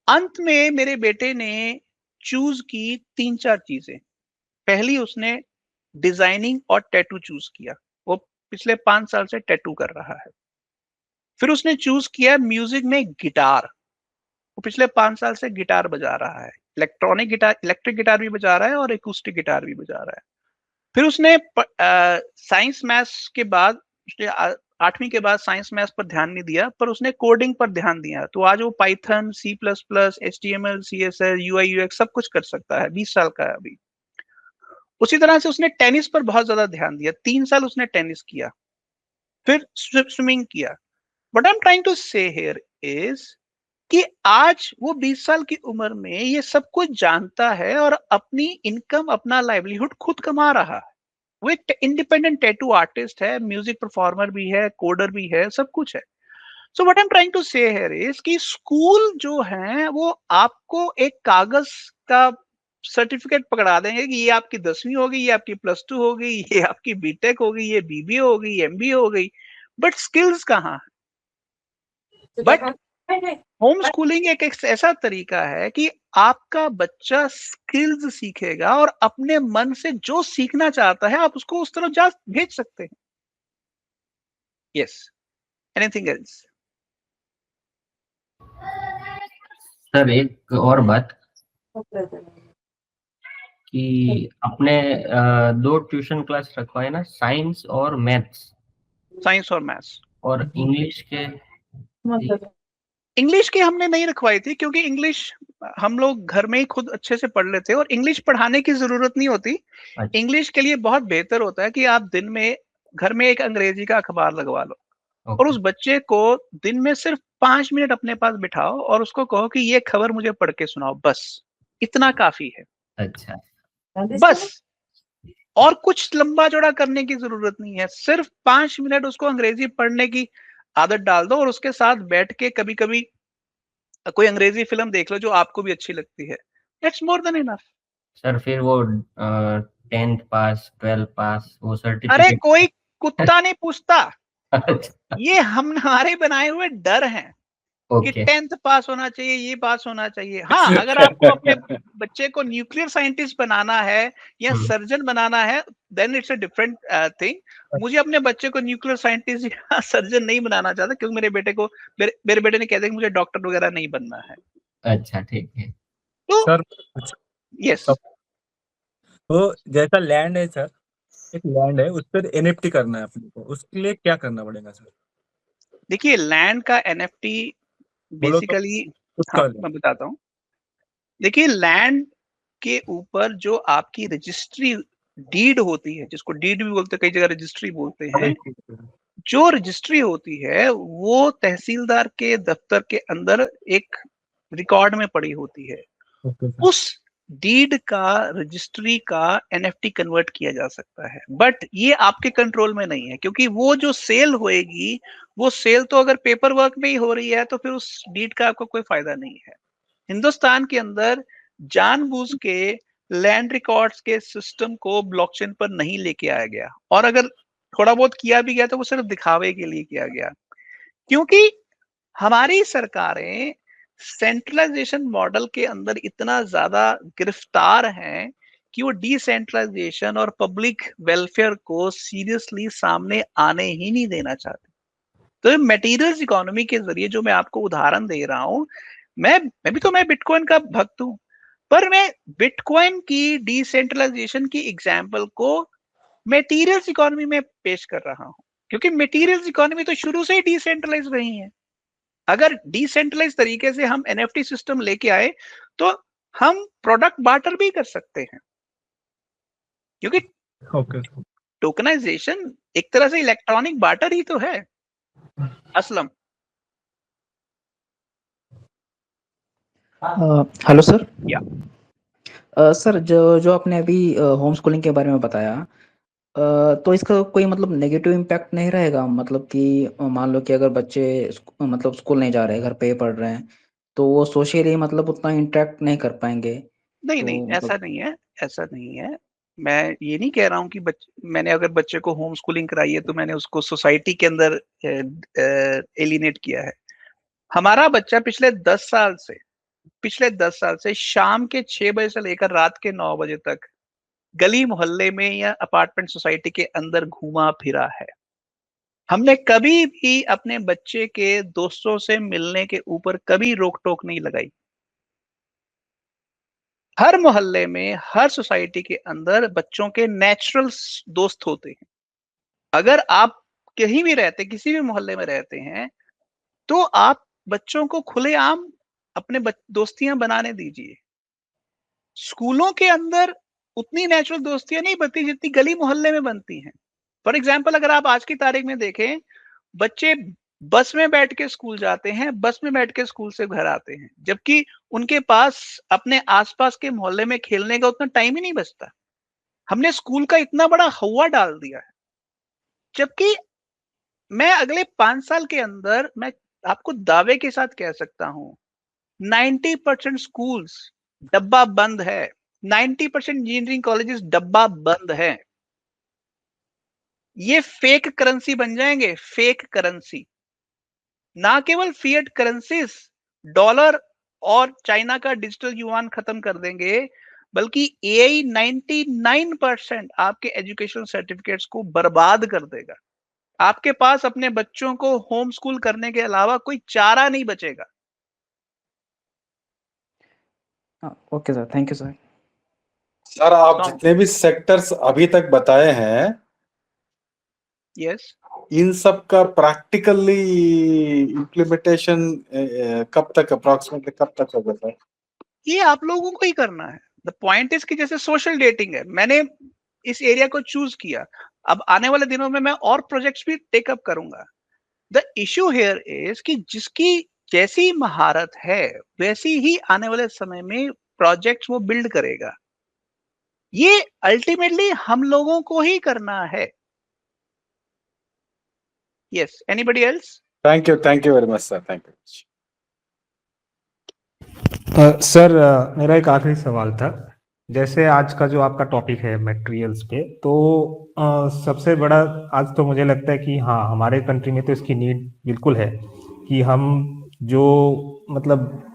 अंत में मेरे बेटे ने चूज की 3-4 चीजें। पहली, उसने डिजाइनिंग और टैटू चूज किया। वो पिछले 5 साल से टैटू कर रहा है। फिर उसने चूज किया म्यूजिक में गिटार। वो पिछले 5 साल से गिटार बजा रहा है। इलेक्ट्रॉनिक गिटार, इलेक्ट्रिक गिटार भी बजा रहा है और एकूस्टिक गिटार भी बजा रहा है। फिर उसने साइंस मैथ्स के बाद, उसने 8वीं के बाद साइंस मैथ्स पर ध्यान नहीं दिया, पर उसने कोडिंग पर ध्यान दिया। तो आज वो Python, C plus plus, HTML, CSS, UI UX सब कुछ कर सकता है। 20 साल का है अभी। उसी तरह से उसने टेनिस पर बहुत ज्यादा ध्यान दिया। 3 साल उसने टेनिस किया, फिर स्विमिंग किया। What I am trying to say here is कि आज वो 20 साल की उम्र में ये सब कुछ जानता है और अपनी इनकम, अपना लाइवलीहुड खुद कमा रहा है। वो एक इंडिपेंडेंट टैटू आर्टिस्ट है, म्यूजिक परफॉर्मर भी है, कोडर भी है, सब कुछ है। So what I am trying to say here is कि स्कूल जो है वो आपको एक कागज का सर्टिफिकेट पकड़ा देंगे कि ये आपकी 10वीं होगी, ये आपकी +2 होगी, ये आपकी बीटेक होगी, ये BBA होगी, MBA हो गई, बट स्किल्स कहाँ है? बट होम स्कूलिंग एक ऐसा तरीका है कि आपका बच्चा स्किल्स सीखेगा और अपने मन से जो सीखना चाहता है आप उसको उस तरफ जा भेज सकते हैं। Yes, anything else? सर एक और बात कि आपने 2 ट्यूशन क्लास रखवाए ना, साइंस और मैथ्स साइंस और मैथ्स। और इंग्लिश के? इंग्लिश की हमने नहीं रखवाई थी, क्योंकि इंग्लिश हम लोग घर में ही खुद अच्छे से पढ़ लेते हैं और इंग्लिश पढ़ाने की जरूरत नहीं होती। अच्छा, इंग्लिश के लिए बहुत बेहतर होता है कि आप दिन में घर में एक अंग्रेजी का अखबार लगवा लो और ओके, उस बच्चे को दिन में सिर्फ 5 मिनट अपने पास बिठाओ और उसको कहो कि ये खबर मुझे पढ़ के सुनाओ, बस इतना काफी है। अच्छा। बस, और कुछ लंबा चौड़ा करने की जरूरत नहीं है। सिर्फ 5 मिनट उसको अंग्रेजी पढ़ने की आदत डाल दो और उसके साथ बैठ के कभी कभी कोई अंग्रेजी फिल्म देख लो जो आपको भी अच्छी लगती है। It's more than enough. Sir फिर वो 10th पास 12th पास वो अरे सर्टिफिकेट। कोई कुत्ता नहीं पूछता, अच्छा, ये हम हमारे बनाए हुए डर हैं कि ओके। 10th पास होना चाहिए, ये पास होना चाहिए। हाँ, अगर आपको अपने बच्चे को न्यूक्लियर साइंटिस्ट बनाना है या सर्जन बनाना है, then it's a different thing. मुझे अपने बच्चे को न्यूक्लियर साइंटिस्ट या सर्जन नहीं बनाना चाहता, क्योंकि मेरे बेटे को मेरे बेटे ने कह दिया कि मुझे डॉक्टर वगैरह नहीं बनना है। अच्छा, ठीक है। तो सर यस, तो जैसा लैंड है सर, एक लैंड है उस पर एनएफटी करना है अपने को, उसके लिए क्या करना पड़ेगा सर? देखिए लैंड का एनएफटी बोलो तो बेसिकली, उसका हाँ मैं बताता हूँ। देखिए लैंड के ऊपर जो आपकी रजिस्ट्री डीड होती है, जिसको डीड भी बोलते हैं, कई जगह रजिस्ट्री बोलते हैं, जो रजिस्ट्री होती है वो तहसीलदार के दफ्तर के अंदर एक रिकॉर्ड में पड़ी होती है। उस डीड का, रजिस्ट्री का एनएफटी कन्वर्ट किया जा सकता है, बट ये आपके कंट्रोल में नहीं है, क्योंकि वो जो सेल होएगी, वो सेल तो अगर पेपर वर्क में ही हो रही है तो फिर उस डीड का आपको कोई फायदा नहीं है। हिंदुस्तान के अंदर जानबूझ के लैंड रिकॉर्ड्स के सिस्टम को ब्लॉकचेन पर नहीं लेके आया गया, और अगर थोड़ा बहुत किया भी गया तो वो सिर्फ दिखावे के लिए किया गया, क्योंकि हमारी सरकारें सेंट्रलाइजेशन मॉडल के अंदर इतना ज्यादा गिरफ्तार हैं कि वो डिसेंट्रलाइजेशन और पब्लिक वेलफेयर को सीरियसली सामने आने ही नहीं देना चाहते। तो मटेरियल्स इकोनॉमी के जरिए जो मैं आपको उदाहरण दे रहा हूं, मैं बिटकॉइन का भक्त हूं, पर मैं बिटकॉइन की डिसेंट्रलाइजेशन की एग्जांपल को मटेरियल्स इकोनॉमी में पेश कर रहा हूं, क्योंकि मटेरियल्स इकोनॉमी तो शुरू से ही डिसेंट्रलाइज रही है। अगर डिसेंट्रलाइज तरीके से हम एनएफटी सिस्टम लेके आए तो हम प्रोडक्ट बार्टर भी कर सकते हैं, क्योंकि ओके टोकनाइजेशन एक तरह से इलेक्ट्रॉनिक बार्टर ही तो है। Aslam, hello sir. या सर जो जो आपने अभी होम स्कूलिंग के बारे में बताया, तो इसका कोई मतलब नेगेटिव इम्पैक्ट नहीं रहेगा? मतलब कि मान लो कि अगर बच्चे मतलब स्कूल नहीं जा रहे, घर पे ही पढ़ रहे हैं, तो वो सोशली मतलब उतना इंटरेक्ट नहीं कर पाएंगे, नहीं नहीं, तो ऐसा मतलब नहीं है, ऐसा नहीं है। मैं ये नहीं कह रहा हूं कि मैंने अगर बच्चे को होम स्कूलिंग कराई है तो मैंने उसको सोसाइटी के अंदर एलिनेट किया है। हमारा बच्चा पिछले 10 साल से शाम के 6 बजे से लेकर रात के 9 बजे तक गली मोहल्ले में या अपार्टमेंट सोसाइटी के अंदर घूमा फिरा है। हमने कभी भी अपने बच्चे के दोस्तों से मिलने के ऊपर कभी रोक टोक नहीं लगाई। हर मोहल्ले में, हर सोसाइटी के अंदर बच्चों के नेचुरल दोस्त होते हैं। अगर आप कहीं भी रहते, किसी भी मोहल्ले में रहते हैं, तो आप बच्चों को खुलेआम अपने दोस्तियां बनाने दीजिए। स्कूलों के अंदर उतनी नेचुरल दोस्तियां नहीं बनती जितनी गली मोहल्ले में बनती हैं। फॉर एग्जाम्पल, अगर आप आज की तारीख में देखें, बच्चे बस में बैठ के स्कूल जाते हैं, बस में बैठ के स्कूल से घर आते हैं, जबकि उनके पास अपने आसपास के मोहल्ले में खेलने का उतना टाइम ही नहीं बचता। हमने स्कूल का इतना बड़ा हवा डाल दिया है, जबकि मैं अगले 5 साल के अंदर, मैं आपको दावे के साथ कह सकता हूं, 90% स्कूल्स डब्बा बंद है, 90% इंजीनियरिंग कॉलेजेस डब्बा बंद है। ये फेक करेंसी बन जाएंगे, फेक करेंसी। ना केवल फिएट करेंसीज, डॉलर और चाइना का डिजिटल युआन खत्म कर देंगे, बल्कि एआई 99% आपके एजुकेशन सर्टिफिकेट्स को बर्बाद कर देगा। आपके पास अपने बच्चों को होम स्कूल करने के अलावा कोई चारा नहीं बचेगा। Okay sir, thank you sir. Sir आप जितने भी सेक्टर्स अभी तक बताए हैं, यस, इन सब का प्रैक्टिकली इम्प्लीमेंटेशन कब तक, अप्रोक्सीमेटली कब तक होगा सर? ये आप लोगों को ही करना है। द पॉइंट इज कि जैसे सोशल डेटिंग है, मैंने इस एरिया को चूज किया, अब आने वाले दिनों में मैं और प्रोजेक्ट्स भी टेकअप करूंगा। द इश्यू हियर इज कि जिसकी जैसी महारत है वैसी ही आने वाले समय में प्रोजेक्ट्स वो बिल्ड करेगा। ये अल्टीमेटली हम लोगों को ही करना है। Yes, anybody else? Thank you very much sir, thank you. Sir, मेरा एक आखिरी सवाल था। जैसे आज का जो आपका टॉपिक है मटेरियल्स पे, तो सबसे बड़ा आज तो मुझे लगता है कि हाँ, हमारे कंट्री में तो इसकी नीड बिल्कुल है कि हम जो मतलब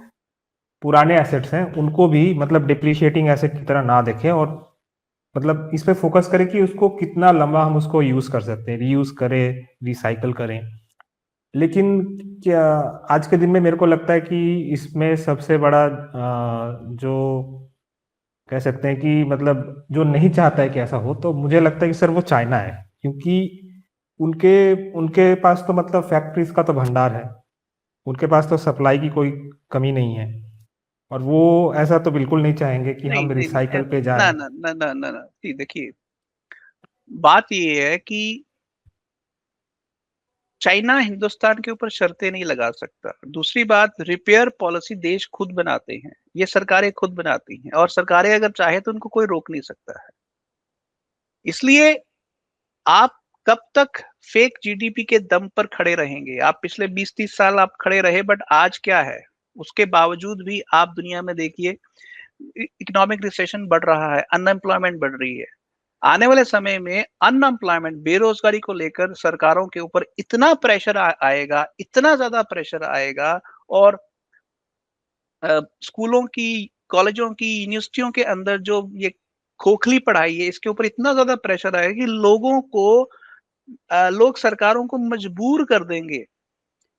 पुराने एसेट्स हैं उनको भी मतलब डिप्रिशिएटिंग एसेट की तरह ना देखें, और मतलब इस पे फोकस करें कि उसको कितना लंबा हम उसको यूज कर सकते हैं, रीयूज करें, रिसाइकल करें। लेकिन क्या आज के दिन में मेरे को लगता है कि इसमें सबसे बड़ा जो कह सकते हैं कि मतलब जो नहीं चाहता है कि ऐसा हो, तो मुझे लगता है कि सर वो चाइना है, क्योंकि उनके उनके पास तो मतलब फैक्ट्रीज का तो भंडार है, उनके पास तो सप्लाई की कोई कमी नहीं है, और वो ऐसा तो बिल्कुल नहीं चाहेंगे कि नहीं हम नहीं रिसाइकल पे ना जाएं। ना ना ना ना ना, जी देखिए, बात ये है कि चाइना हिंदुस्तान के ऊपर शर्तें नहीं लगा सकता। दूसरी बात, रिपेयर पॉलिसी देश खुद बनाते हैं, ये सरकारें खुद बनाती हैं, और सरकारें अगर चाहे तो उनको कोई रोक नहीं सकता है। इसलिए आप कब तक फेक जीडीपी के दम पर खड़े रहेंगे? आप पिछले 20-30 साल आप खड़े रहे, बट आज क्या है? उसके बावजूद भी आप दुनिया में देखिए, इकोनॉमिक रिसेशन बढ़ रहा है, अनएम्प्लॉयमेंट बढ़ रही है। आने वाले समय में अनएम्प्लॉयमेंट, बेरोजगारी को लेकर सरकारों के ऊपर इतना प्रेशर आएगा, इतना ज्यादा प्रेशर आएगा, और स्कूलों की, कॉलेजों की, यूनिवर्सिटियों के अंदर जो ये खोखली पढ़ाई है, इसके ऊपर इतना ज्यादा प्रेशर आएगा कि लोग सरकारों को मजबूर कर देंगे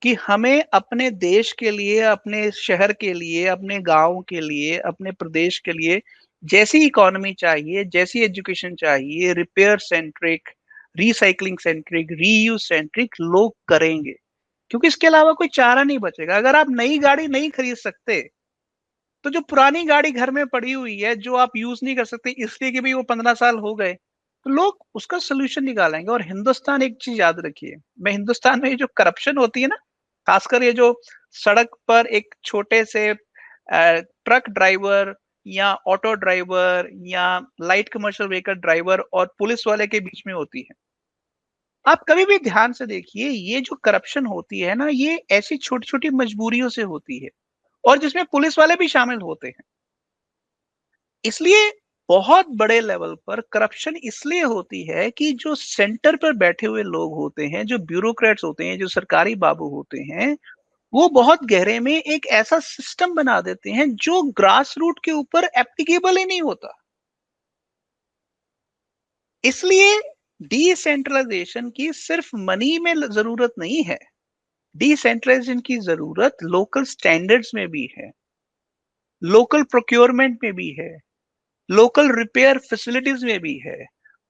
कि हमें अपने देश के लिए, अपने शहर के लिए, अपने गांव के लिए, अपने प्रदेश के लिए जैसी इकोनॉमी चाहिए, जैसी एजुकेशन चाहिए, repair centric, recycling centric, reuse centric लोग करेंगे, क्योंकि इसके अलावा कोई चारा नहीं बचेगा। अगर आप नई गाड़ी नहीं खरीद सकते, तो जो पुरानी गाड़ी घर में पड़ी हुई है, जो आप यूज नहीं कर सकते इसलिए कि भाई वो 15 साल हो गए, तो लोग उसका सोल्यूशन निकालेंगे। और हिंदुस्तान, एक चीज याद रखिए, मैं हिंदुस्तान में ये जो करप्शन होती है ना, खासकर ये जो सड़क पर एक छोटे से ट्रक ड्राइवर या ऑटो ड्राइवर या लाइट कमर्शियल व्हीकल ड्राइवर और पुलिस वाले के बीच में होती है, आप कभी भी ध्यान से देखिए, ये जो करप्शन होती है ना, ये ऐसी छोटी छोटी मजबूरियों से होती है, और जिसमें पुलिस वाले भी शामिल होते हैं। इसलिए बहुत बड़े लेवल पर करप्शन इसलिए होती है कि जो सेंटर पर बैठे हुए लोग होते हैं, जो ब्यूरोक्रेट्स होते हैं, जो सरकारी बाबू होते हैं, वो बहुत गहरे में एक ऐसा सिस्टम बना देते हैं जो ग्रास रूट के ऊपर एप्लीकेबल ही नहीं होता। इसलिए डिसेंट्रलाइजेशन की सिर्फ मनी में जरूरत नहीं है, डिसेंट्रलाइजेशन की जरूरत लोकल स्टैंडर्ड्स में भी है, लोकल प्रोक्योरमेंट में भी है, लोकल रिपेयर फैसिलिटीज में भी है,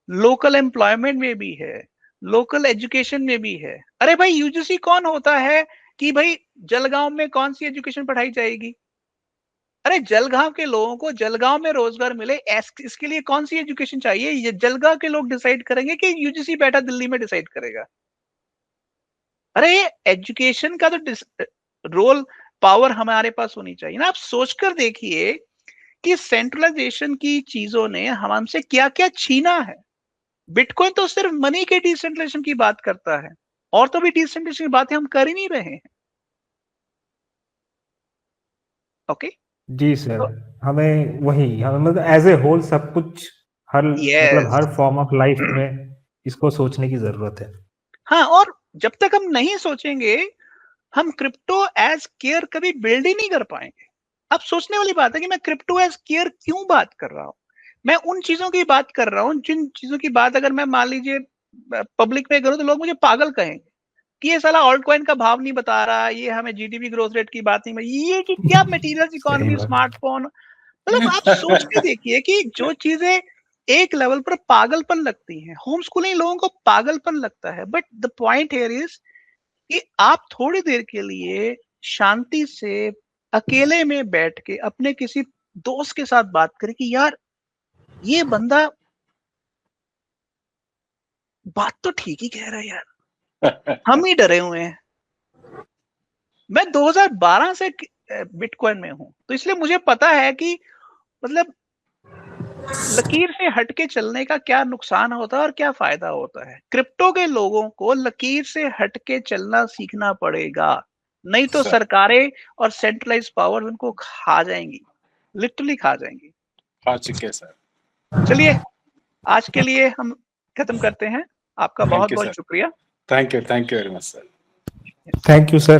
लोकल एम्प्लॉयमेंट में भी है, लोकल एजुकेशन में भी है। अरे भाई, यूजीसी कौन होता है कि भाई जलगांव में कौन सी एजुकेशन पढ़ाई जाएगी? अरे जलगांव के लोगों को जलगांव में रोजगार मिले, इसके लिए कौन सी एजुकेशन चाहिए? ये जलगांव के लोग डिसाइड करेंगे कि यूजीसी बैठा दिल्ली में डिसाइड करेगा? अरे एजुकेशन का तो रोल, पावर हमारे पास होनी चाहिए ना। आप सोचकर देखिए कि सेंट्रलाइजेशन की चीजों ने हम हमसे क्या क्या छीना है। बिटकॉइन तो सिर्फ मनी के डिसेंट्रलाइजेशन की बात करता है, और तो भी डिसेंट्रलाइजेशन की बातें हम कर ही नहीं रहे हैं। ओके, जी सर, तो हमें मतलब एज ए होल सब कुछ, हर मतलब yes, her form of life में इसको सोचने की जरूरत है। हाँ, और जब तक हम नहीं सोचेंगे, हम क्रिप्टो एज केयर कभी बिल्ड ही नहीं कर पाएंगे। अब सोचने वाली बात है कि मैं क्रिप्टो एज केयर क्यों बात कर रहा हूं। मैं उन चीजों की बात कर रहा हूं जिन चीजों की बात अगर मैं मान लीजिए पब्लिक में करूं, तो लोग मुझे पागल कहेंगे कि ये साला ऑल्ट कॉइन का भाव नहीं बता रहा, ये हमें जीडीपी ग्रोथ रेट की बात नहीं, ये कि क्या मटेरियल्स सही इकोनॉमी, बात। स्मार्टफोन, मतलब आप सोच के देखिए कि जो चीजें एक लेवल पर पागलपन लगती हैं, होम स्कूलिंग लोगों को पागलपन लगता है, but the point here is कि आप थोड़ी देर के लिए शांति से अकेले में बैठ के अपने किसी दोस्त के साथ बात करें कि यार, ये बंदा बात तो ठीक ही कह रहा है यार, हम ही डरे हुए हैं। मैं 2012 से बिटकॉइन में हूं, तो इसलिए मुझे पता है कि मतलब लकीर से हटके चलने का क्या नुकसान होता है और क्या फायदा होता है? क्रिप्टो के लोगों को लकीर से हटके चलना सीखना पड़ेगा, नहीं तो सर सरकारें और सेंट्रलाइज्ड पावर उनको खा जाएंगी, लिटरली खा जाएंगी। खा चुके सर। चलिए, आज के लिए हम खत्म करते हैं। आपका थैंक बहुत यू बहुत सर, शुक्रिया। Thank you very much sir. Thank you sir.